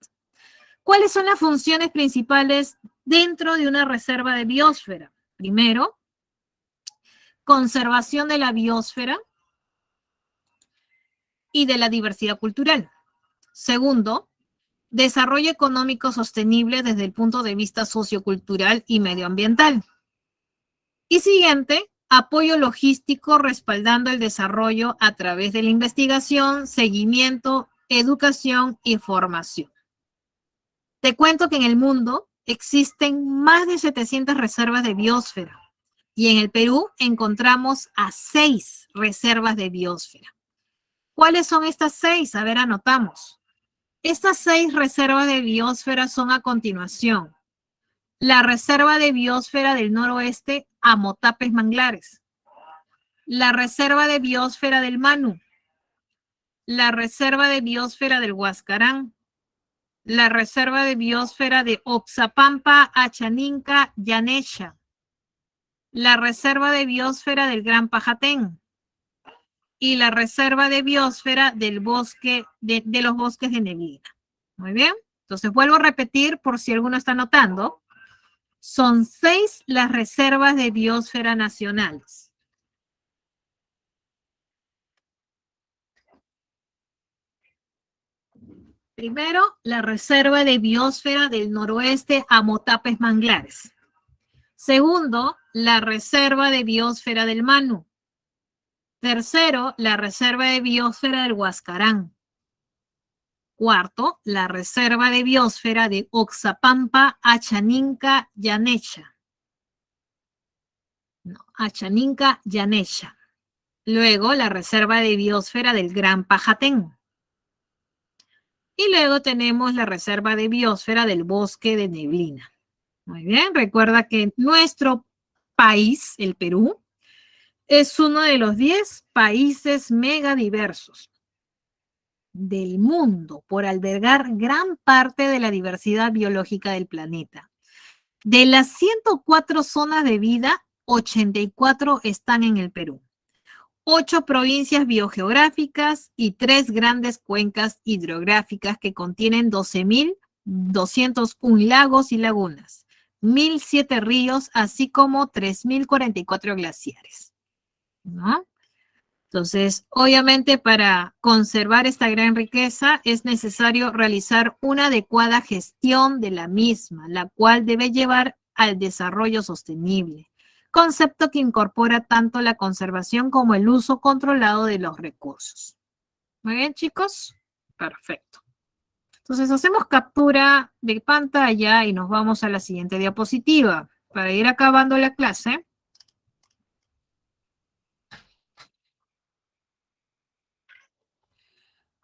¿Cuáles son las funciones principales dentro de una reserva de biosfera? Primero, conservación de la biosfera y de la diversidad cultural. Segundo, desarrollo económico sostenible desde el punto de vista sociocultural y medioambiental. Y siguiente, apoyo logístico respaldando el desarrollo a través de la investigación, seguimiento, educación y formación. Te cuento que en el mundo existen más de 700 reservas de biosfera y en el Perú encontramos a 6 reservas de biosfera. ¿Cuáles son estas 6? A ver, anotamos. Estas 6 reservas de biosfera son a continuación. la Reserva de Biosfera del Noroeste Amotapes Manglares, la Reserva de Biosfera del Manu, la Reserva de Biosfera del Huascarán, la Reserva de Biosfera de Oxapampa, Achaninca, Yanesha, la Reserva de Biosfera del Gran Pajatén y la Reserva de Biosfera del bosque, de los bosques de neblina. Muy bien, entonces vuelvo a repetir por si alguno está notando. Son 6 las reservas de biosfera nacionales. Primero, la Reserva de Biosfera del Noroeste Amotapes Manglares. Segundo, la Reserva de Biosfera del Manu. Tercero, la Reserva de Biosfera del Huascarán. Cuarto, la Reserva de Biosfera de Oxapampa, Achaninca, Yanesha. No, Achaninca, Yanesha. Luego, la Reserva de Biosfera del Gran Pajatén. Y luego tenemos la Reserva de Biosfera del Bosque de Neblina. Muy bien, recuerda que nuestro país, el Perú, es uno de los 10 países megadiversos del mundo por albergar gran parte de la diversidad biológica del planeta. De las 104 zonas de vida, 84 están en el Perú. 8 provincias biogeográficas y 3 grandes cuencas hidrográficas que contienen 12.201 lagos y lagunas, 1.007 ríos, así como 3.044 glaciares, ¿no? Entonces, obviamente, para conservar esta gran riqueza es necesario realizar una adecuada gestión de la misma, la cual debe llevar al desarrollo sostenible, concepto que incorpora tanto la conservación como el uso controlado de los recursos. Muy bien, chicos. Perfecto. Entonces, hacemos captura de pantalla y nos vamos a la siguiente diapositiva para ir acabando la clase.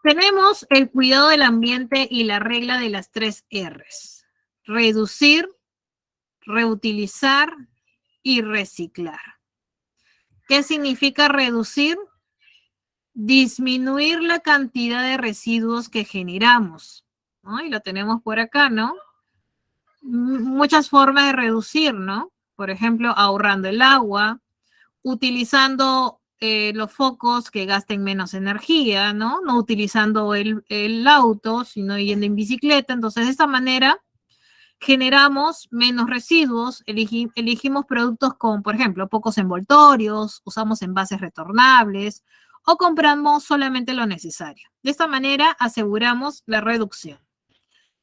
Tenemos el cuidado del ambiente y la regla de las 3 R's. Reducir, reutilizar y reciclar. ¿Qué significa reducir? Disminuir la cantidad de residuos que generamos, ¿no? Y lo tenemos por acá, ¿no? Muchas formas de reducir, ¿no? Por ejemplo, ahorrando el agua, utilizando los focos que gasten menos energía, ¿no? No utilizando el auto, sino yendo en bicicleta. Entonces, de esta manera generamos menos residuos, elegimos productos con, por ejemplo, pocos envoltorios, usamos envases retornables o compramos solamente lo necesario. De esta manera aseguramos la reducción.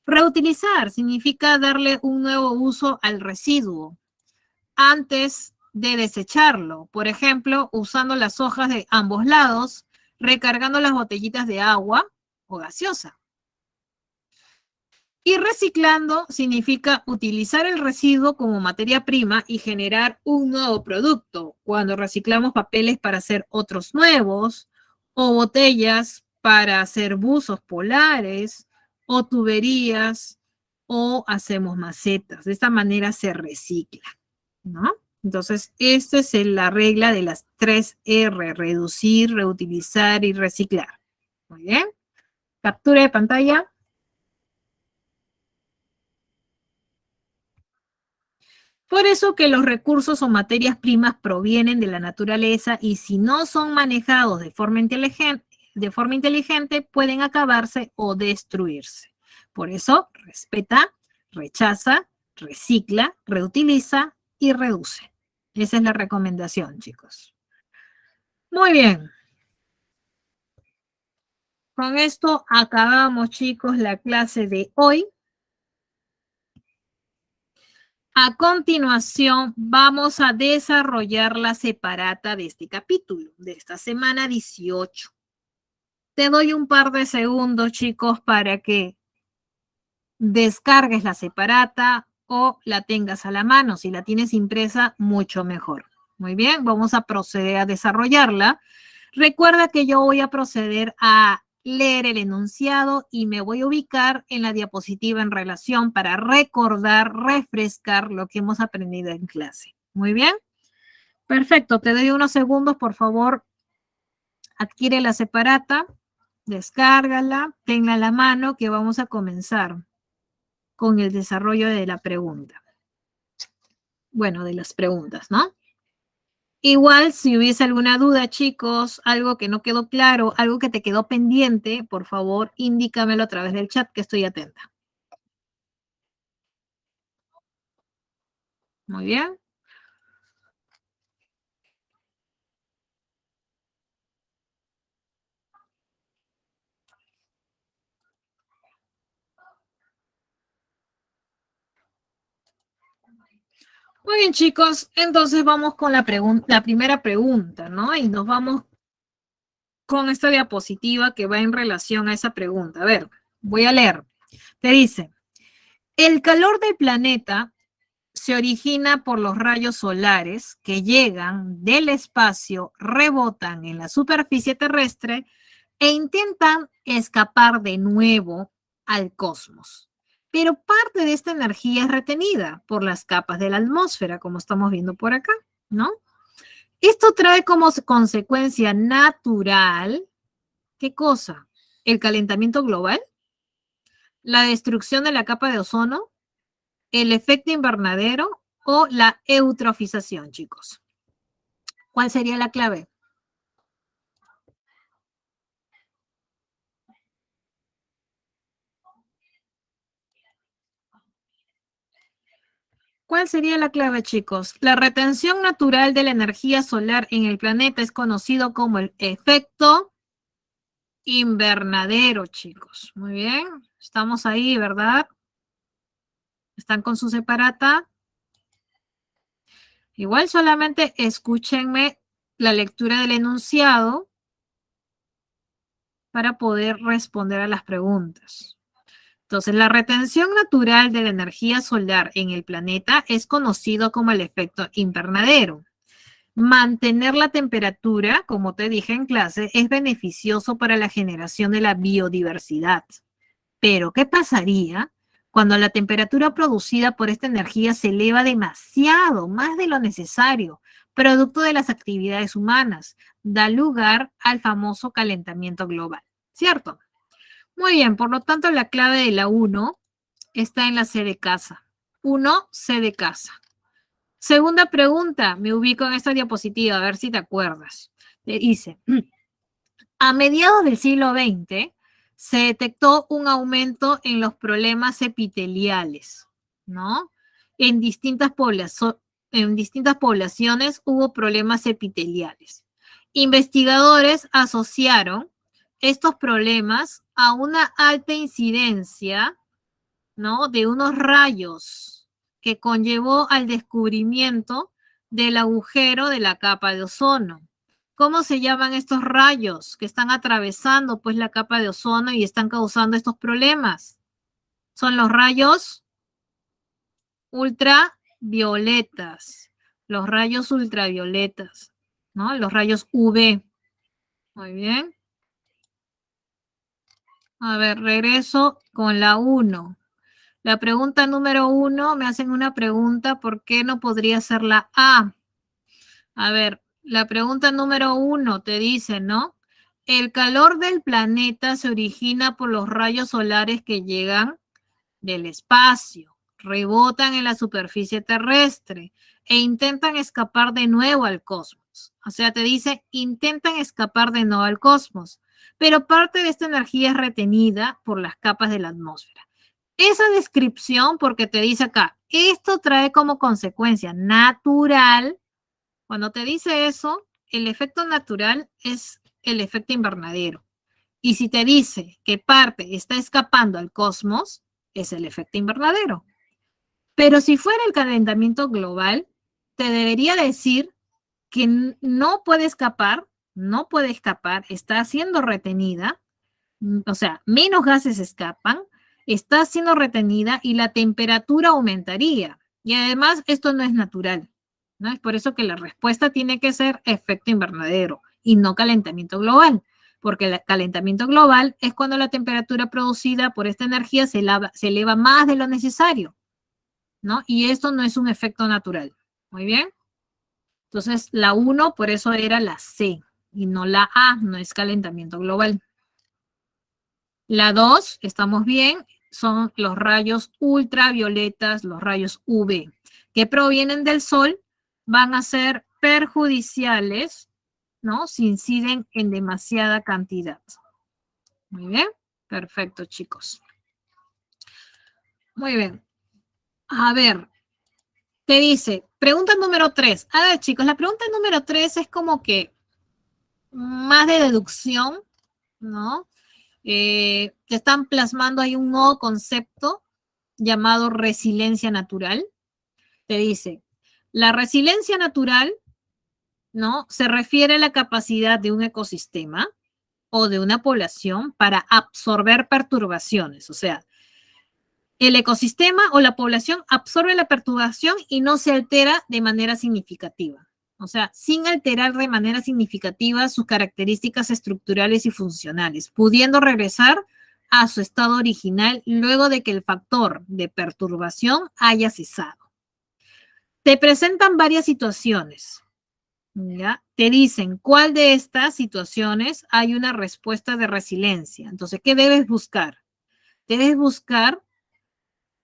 Reutilizar significa darle un nuevo uso al residuo antes de desecharlo. Por ejemplo, usando las hojas de ambos lados, recargando las botellitas de agua o gaseosa. Y reciclando significa utilizar el residuo como materia prima y generar un nuevo producto. Cuando reciclamos papeles para hacer otros nuevos, o botellas para hacer buzos polares, o tuberías, o hacemos macetas. De esta manera se recicla, ¿no? Entonces, esta es la regla de las 3 R, reducir, reutilizar y reciclar. Muy bien. Captura de pantalla. Por eso que los recursos o materias primas provienen de la naturaleza y si no son manejados de forma inteligente pueden acabarse o destruirse. Por eso, respeta, rechaza, recicla, reutiliza y reduce. Esa es la recomendación, chicos. Muy bien. Con esto acabamos, chicos, la clase de hoy. A continuación, vamos a desarrollar la separata de este capítulo, de esta semana 18. Te doy un par de segundos, chicos, para que descargues la separata o la tengas a la mano. Si la tienes impresa, mucho mejor. Muy bien, vamos a proceder a desarrollarla. Recuerda que yo voy a proceder a leer el enunciado y me voy a ubicar en la diapositiva en relación para recordar, refrescar lo que hemos aprendido en clase. Muy bien. Perfecto. Te doy unos segundos, por favor. Adquiere la separata, descárgala, tenla a la mano que vamos a comenzar con el desarrollo de la pregunta. Bueno, de las preguntas, ¿no? Igual, si hubiese alguna duda, chicos, algo que no quedó claro, algo que te quedó pendiente, por favor, indícamelo a través del chat, que estoy atenta. Muy bien. Muy bien, chicos. Entonces vamos con la primera pregunta, ¿no? Y nos vamos con esta diapositiva que va en relación a esa pregunta. A ver, voy a leer. Te dice, el calor del planeta se origina por los rayos solares que llegan del espacio, rebotan en la superficie terrestre e intentan escapar de nuevo al cosmos. Pero parte de esta energía es retenida por las capas de la atmósfera, como estamos viendo por acá, ¿no? Esto trae como consecuencia natural, ¿qué cosa? El calentamiento global, la destrucción de la capa de ozono, el efecto invernadero o la eutrofización, chicos. ¿Cuál sería la clave? ¿Cuál sería la clave, chicos? La retención natural de la energía solar en el planeta es conocido como el efecto invernadero, chicos. Muy bien. Estamos ahí, ¿verdad? ¿Están con su separata? Igual solamente escúchenme la lectura del enunciado para poder responder a las preguntas. Entonces, la retención natural de la energía solar en el planeta es conocido como el efecto invernadero. Mantener la temperatura, como te dije en clase, es beneficioso para la generación de la biodiversidad. Pero, ¿qué pasaría cuando la temperatura producida por esta energía se eleva demasiado, más de lo necesario, producto de las actividades humanas? Da lugar al famoso calentamiento global, ¿cierto? Muy bien, por lo tanto, la clave de la 1 está en la C de casa. 1, C de casa. Segunda pregunta, me ubico en esta diapositiva, a ver si te acuerdas. Dice, a mediados del siglo XX se detectó un aumento en los problemas epiteliales, ¿no? En distintas poblaciones hubo problemas epiteliales. Investigadores asociaron estos problemas a una alta incidencia, ¿no? De unos rayos que conllevó al descubrimiento del agujero de la capa de ozono. ¿Cómo se llaman estos rayos que están atravesando pues la capa de ozono y están causando estos problemas? Son los rayos ultravioletas, los rayos ultravioletas, ¿no? Los rayos UV. Muy bien. A ver, regreso con la 1. La pregunta número 1, me hacen una pregunta, ¿por qué no podría ser la A? A ver, la pregunta número 1 te dice, ¿no? El calor del planeta se origina por los rayos solares que llegan del espacio, rebotan en la superficie terrestre e intentan escapar de nuevo al cosmos. O sea, te dice, intentan escapar de nuevo al cosmos, pero parte de esta energía es retenida por las capas de la atmósfera. Esa descripción, porque te dice acá, esto trae como consecuencia natural, cuando te dice eso, el efecto natural es el efecto invernadero. Y si te dice que parte está escapando al cosmos, es el efecto invernadero. Pero si fuera el calentamiento global, te debería decir que no puede escapar, no puede escapar, está siendo retenida, o sea, menos gases escapan, está siendo retenida y la temperatura aumentaría. Y además, esto no es natural, ¿no? Es por eso que la respuesta tiene que ser efecto invernadero y no calentamiento global, porque el calentamiento global es cuando la temperatura producida por esta energía se eleva más de lo necesario, ¿no? Y esto no es un efecto natural. Muy bien. Entonces, la 1 por eso era la C y no la A, no es calentamiento global. La 2, estamos bien, son los rayos ultravioletas, los rayos UV, que provienen del sol, van a ser perjudiciales, ¿no? Si inciden en demasiada cantidad. Muy bien, perfecto, chicos. Muy bien. A ver, te dice, pregunta número 3. A ver, chicos, la pregunta número 3 es como que más de deducción, ¿no? Te están plasmando ahí un nuevo concepto llamado resiliencia natural. Te dice, la resiliencia natural, ¿no? Se refiere a la capacidad de un ecosistema o de una población para absorber perturbaciones. O sea, el ecosistema o la población absorbe la perturbación y no se altera de manera significativa. O sea, sin alterar de manera significativa sus características estructurales y funcionales, pudiendo regresar a su estado original luego de que el factor de perturbación haya cesado. Te presentan varias situaciones, ¿ya? Te dicen cuál de estas situaciones hay una respuesta de resiliencia. Entonces, ¿qué debes buscar? Debes buscar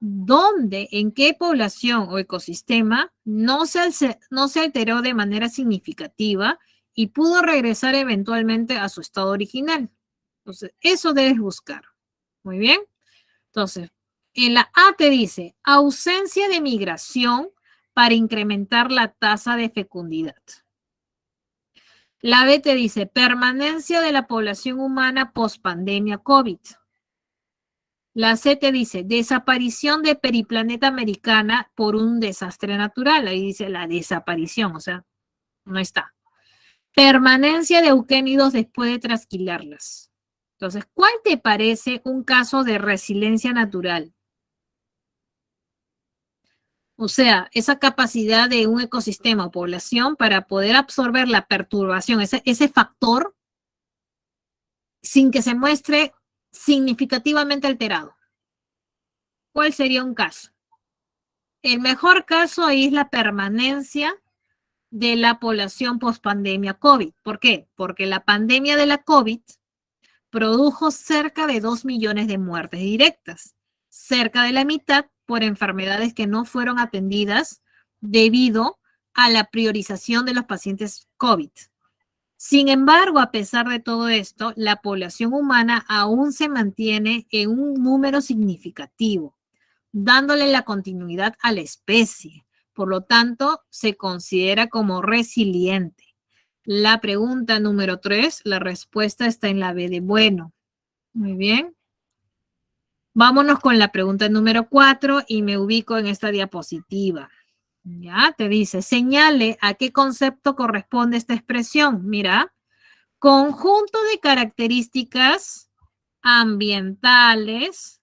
dónde, en qué población o ecosistema no se alteró de manera significativa y pudo regresar eventualmente a su estado original. Entonces, eso debes buscar. Muy bien. Entonces, en la A te dice ausencia de migración para incrementar la tasa de fecundidad. La B te dice permanencia de la población humana post pandemia COVID. La C te dice desaparición de periplaneta americana por un desastre natural. Ahí dice la desaparición, o sea, no está. Permanencia de euquénidos después de trasquilarlas. Entonces, ¿cuál te parece un caso de resiliencia natural? O sea, esa capacidad de un ecosistema o población para poder absorber la perturbación, ese factor, sin que se muestre significativamente alterado. ¿Cuál sería un caso? El mejor caso ahí es la permanencia de la población post-pandemia COVID. ¿Por qué? Porque la pandemia de la COVID produjo cerca de 2 millones de muertes directas, cerca de la mitad por enfermedades que no fueron atendidas debido a la priorización de los pacientes COVID. Sin embargo, a pesar de todo esto, la población humana aún se mantiene en un número significativo, dándole la continuidad a la especie. Por lo tanto, se considera como resiliente. La pregunta número 3, la respuesta está en la B de bueno. Muy bien. Vámonos con la pregunta número 4 y me ubico en esta diapositiva. Ya, te dice, señale a qué concepto corresponde esta expresión. Mira, conjunto de características ambientales,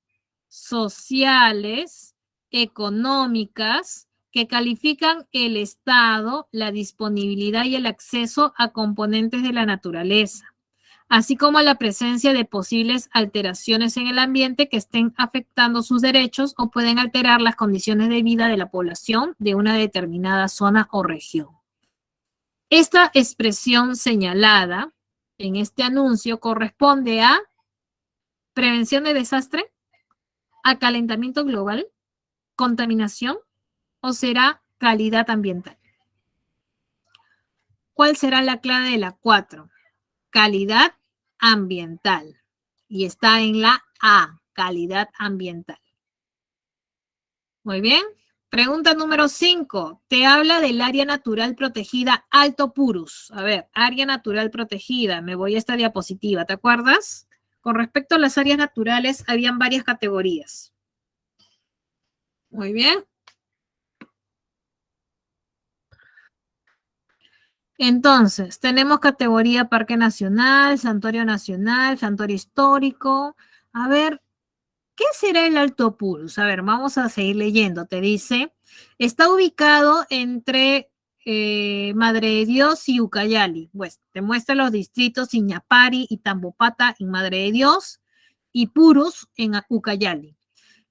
sociales, económicas, que califican el estado, la disponibilidad y el acceso a componentes de la naturaleza, así como la presencia de posibles alteraciones en el ambiente que estén afectando sus derechos o pueden alterar las condiciones de vida de la población de una determinada zona o región. Esta expresión señalada en este anuncio corresponde a prevención de desastre, a calentamiento global, contaminación o será calidad ambiental. ¿Cuál será la clave de la 4? Calidad ambiental. Y está en la A, calidad ambiental. Muy bien. Pregunta número 5. Te habla del área natural protegida Alto Purus. A ver, área natural protegida. Me voy a esta diapositiva, ¿te acuerdas? Con respecto a las áreas naturales, habían varias categorías. Muy bien. Entonces, tenemos categoría Parque Nacional, Santuario Nacional, Santuario Histórico. A ver, ¿qué será el Alto Purus? A ver, vamos a seguir leyendo. Te dice, está ubicado entre Madre de Dios y Ucayali. Pues te muestra los distritos Iñapari y Tambopata en Madre de Dios y Purus en Ucayali.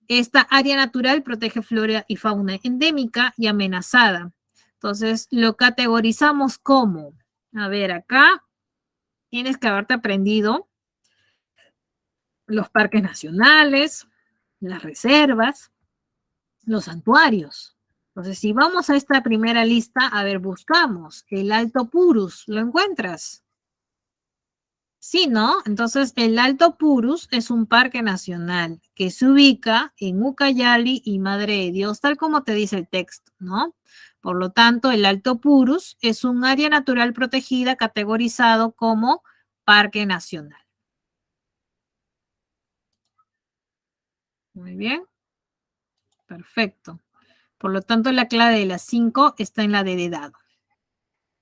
Esta área natural protege flora y fauna endémica y amenazada. Entonces, lo categorizamos como, a ver, acá tienes que haberte aprendido los parques nacionales, las reservas, los santuarios. Entonces, si vamos a esta primera lista, a ver, buscamos el Alto Purus. ¿Lo encuentras? Sí, ¿no? Entonces, el Alto Purus es un parque nacional que se ubica en Ucayali y Madre de Dios, tal como te dice el texto, ¿no? Por lo tanto, el Alto Purus es un área natural protegida categorizado como parque nacional. Muy bien. Perfecto. Por lo tanto, la clave de las 5 está en la de dado.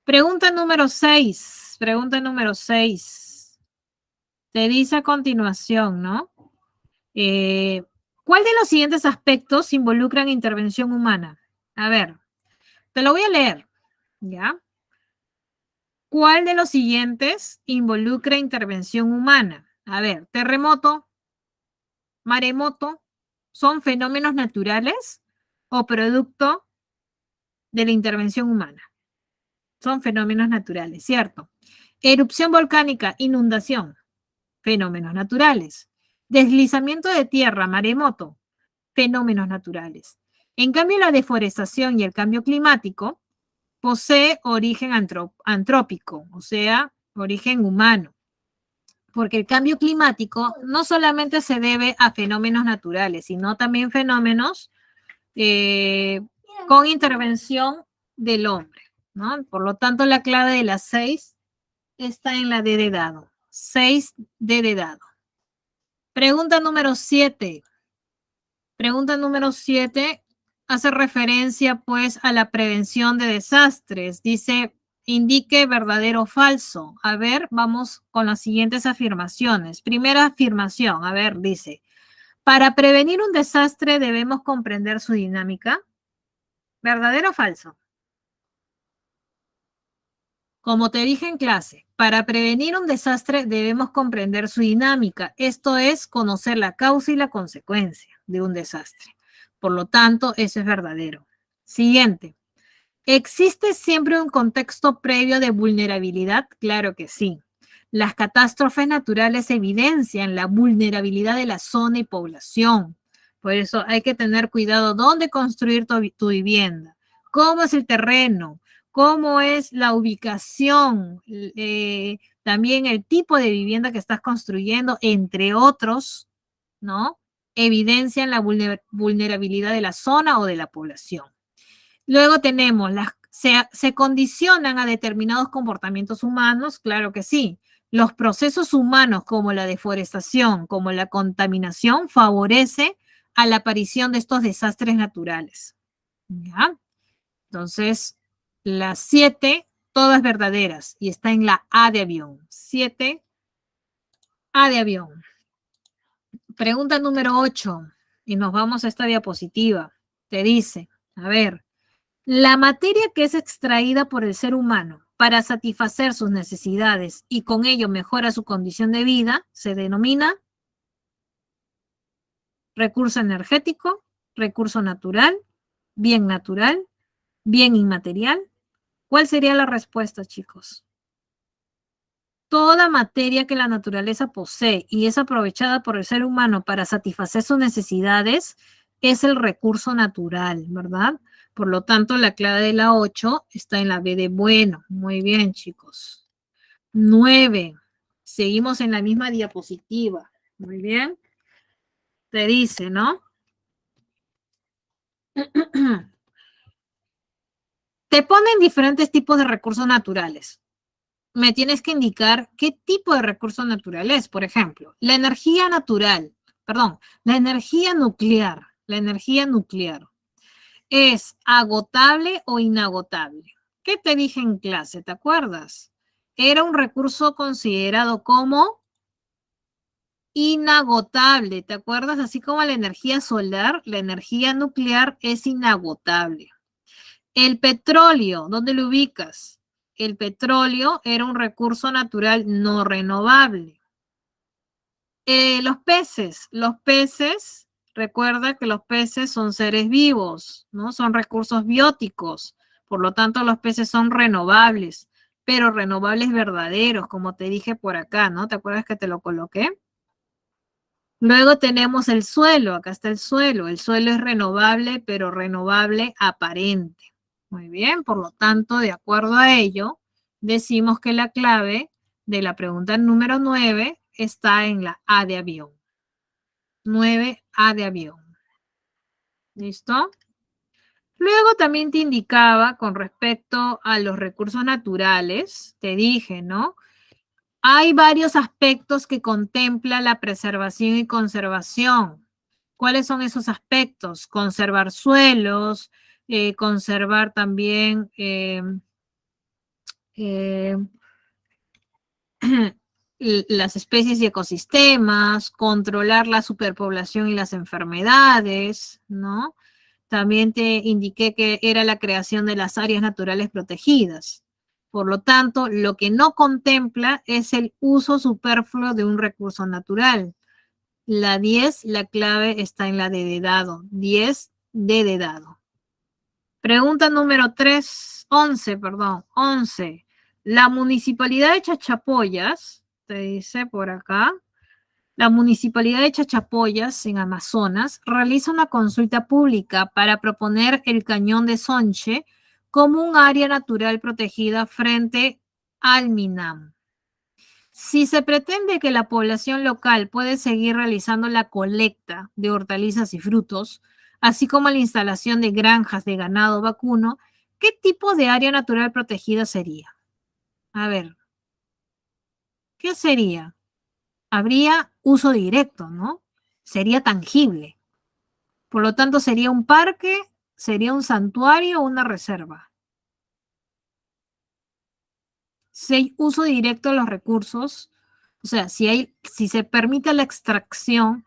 Pregunta número 6. Pregunta número 6. Te dice a continuación, ¿no? ¿Cuál de los siguientes aspectos involucran intervención humana? A ver, te lo voy a leer, ¿ya? ¿Cuál de los siguientes involucra intervención humana? A ver, terremoto, maremoto, ¿son fenómenos naturales o producto de la intervención humana? Son fenómenos naturales, ¿cierto? Erupción volcánica, inundación, fenómenos naturales. Deslizamiento de tierra, maremoto, fenómenos naturales. En cambio, la deforestación y el cambio climático posee origen antrópico, o sea, origen humano, porque el cambio climático no solamente se debe a fenómenos naturales, sino también fenómenos con intervención del hombre, ¿no? Por lo tanto, la clave de las 6 está en la D de dado. 6 D de dado. Pregunta número 7. Pregunta número 7 hace referencia pues a la prevención de desastres. Dice, indique verdadero o falso. A ver, vamos con las siguientes afirmaciones. Primera afirmación, a ver, dice, para prevenir un desastre debemos comprender su dinámica. ¿Verdadero o falso? Como te dije en clase, para prevenir un desastre debemos comprender su dinámica. Esto es conocer la causa y la consecuencia de un desastre. Por lo tanto, eso es verdadero. Siguiente. ¿Existe siempre un contexto previo de vulnerabilidad? Claro que sí. Las catástrofes naturales evidencian la vulnerabilidad de la zona y población. Por eso hay que tener cuidado dónde construir tu vivienda, cómo es el terreno, cómo es la ubicación, también el tipo de vivienda que estás construyendo, entre otros, ¿no? Evidencian la vulnerabilidad de la zona o de la población. Luego tenemos, se condicionan a determinados comportamientos humanos, claro que sí. Los procesos humanos como la deforestación, como la contaminación, favorece a la aparición de estos desastres naturales. ¿Ya? Entonces, las 7, todas verdaderas, y está en la A de avión. 7, A de avión. Pregunta número 8, y nos vamos a esta diapositiva. Te dice, a ver, la materia que es extraída por el ser humano para satisfacer sus necesidades y con ello mejora su condición de vida se denomina recurso energético, recurso natural, bien inmaterial. ¿Cuál sería la respuesta, chicos? Toda materia que la naturaleza posee y es aprovechada por el ser humano para satisfacer sus necesidades es el recurso natural, ¿verdad? Por lo tanto, la clave de la 8 está en la B de bueno. Muy bien, chicos. 9. Seguimos en la misma diapositiva. Muy bien. Te dice, ¿no? Te ponen diferentes tipos de recursos naturales. Me tienes que indicar qué tipo de recurso natural es. Por ejemplo, la energía natural, perdón, la energía nuclear. La energía nuclear es agotable o inagotable. ¿Qué te dije en clase? ¿Te acuerdas? Era un recurso considerado como inagotable. ¿Te acuerdas? Así como la energía solar, la energía nuclear es inagotable. El petróleo, ¿dónde lo ubicas? El petróleo era un recurso natural no renovable. Los peces, recuerda que los peces son seres vivos, ¿no? Son recursos bióticos, por lo tanto los peces son renovables, pero renovables verdaderos, como te dije por acá, ¿no? ¿Te acuerdas que te lo coloqué? Luego tenemos el suelo, acá está el suelo es renovable, pero renovable aparente. Muy bien, por lo tanto, de acuerdo a ello, decimos que la clave de la pregunta número 9 está en la A de avión. 9A de avión. ¿Listo? Luego también te indicaba con respecto a los recursos naturales, te dije, ¿no? Hay varios aspectos que contempla la preservación y conservación. ¿Cuáles son esos aspectos? Conservar suelos, conservar también eh, las especies y ecosistemas, controlar la superpoblación y las enfermedades, ¿no? También te indiqué que era la creación de las áreas naturales protegidas. Por lo tanto, lo que no contempla es el uso superfluo de un recurso natural. La 10, la clave está en la D de dado. 10, D de dado. Pregunta número 3, 11, perdón, 11. La municipalidad de Chachapoyas, te dice por acá, la municipalidad de Chachapoyas, en Amazonas, realiza una consulta pública para proponer el cañón de Sonche como un área natural protegida frente al MINAM. Si se pretende que la población local puede seguir realizando la colecta de hortalizas y frutos, así como la instalación de granjas de ganado vacuno, ¿qué tipo de área natural protegida sería? A ver, ¿qué sería? Habría uso directo, ¿no? Sería tangible. Por lo tanto, sería un parque, sería un santuario o una reserva. Si hay uso directo de los recursos, o sea, si se permite la extracción,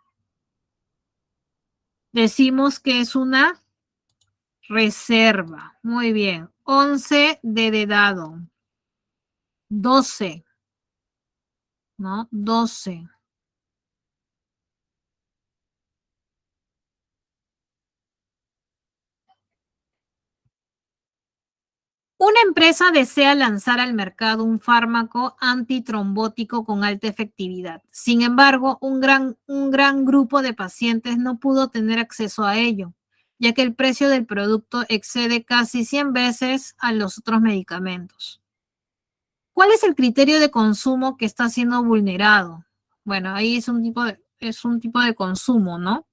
decimos que es una reserva. Muy bien. 11 de dado. 12, ¿no? 12. Una empresa desea lanzar al mercado un fármaco antitrombótico con alta efectividad. Sin embargo, un gran grupo de pacientes no pudo tener acceso a ello, ya que el precio del producto excede casi 100 veces a los otros medicamentos. ¿Cuál es el criterio de consumo que está siendo vulnerado? Bueno, ahí es un tipo de consumo, ¿no?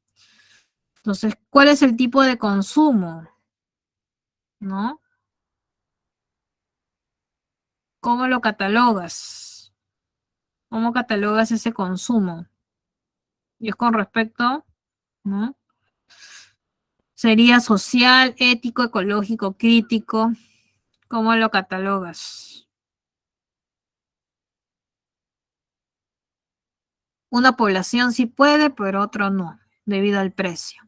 Entonces, ¿cuál es el tipo de consumo? ¿No? ¿Cómo lo catalogas? ¿Cómo catalogas ese consumo? Y es con respecto, ¿no? Sería social, ético, ecológico, crítico. ¿Cómo lo catalogas? Una población sí puede, pero otro no, debido al precio.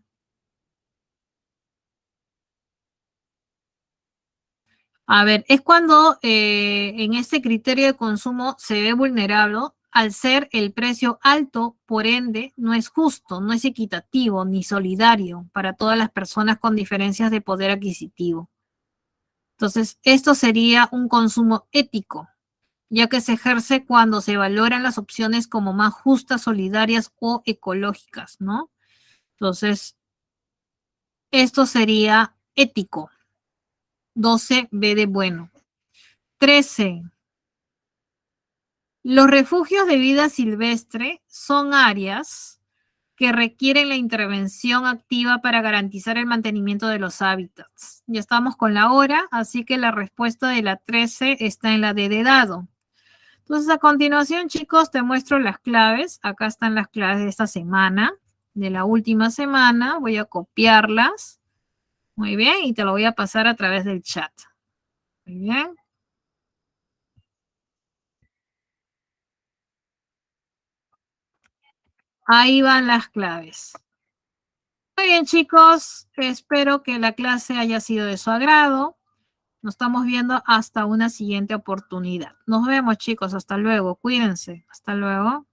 A ver, es cuando en este criterio de consumo se ve vulnerable al ser el precio alto, por ende, no es justo, no es equitativo ni solidario para todas las personas con diferencias de poder adquisitivo. Entonces, esto sería un consumo ético, ya que se ejerce cuando se valoran las opciones como más justas, solidarias o ecológicas, ¿no? Entonces, esto sería ético. 12, B de bueno. 13. Los refugios de vida silvestre son áreas que requieren la intervención activa para garantizar el mantenimiento de los hábitats. Ya estamos con la hora, así que la respuesta de la 13 está en la D de dado. Entonces, a continuación, chicos, te muestro las claves. Acá están las claves de esta semana, de la última semana. Voy a copiarlas. Muy bien, y te lo voy a pasar a través del chat. Muy bien. Ahí van las claves. Muy bien, chicos, espero que la clase haya sido de su agrado. Nos estamos viendo hasta una siguiente oportunidad. Nos vemos, chicos. Hasta luego. Cuídense. Hasta luego.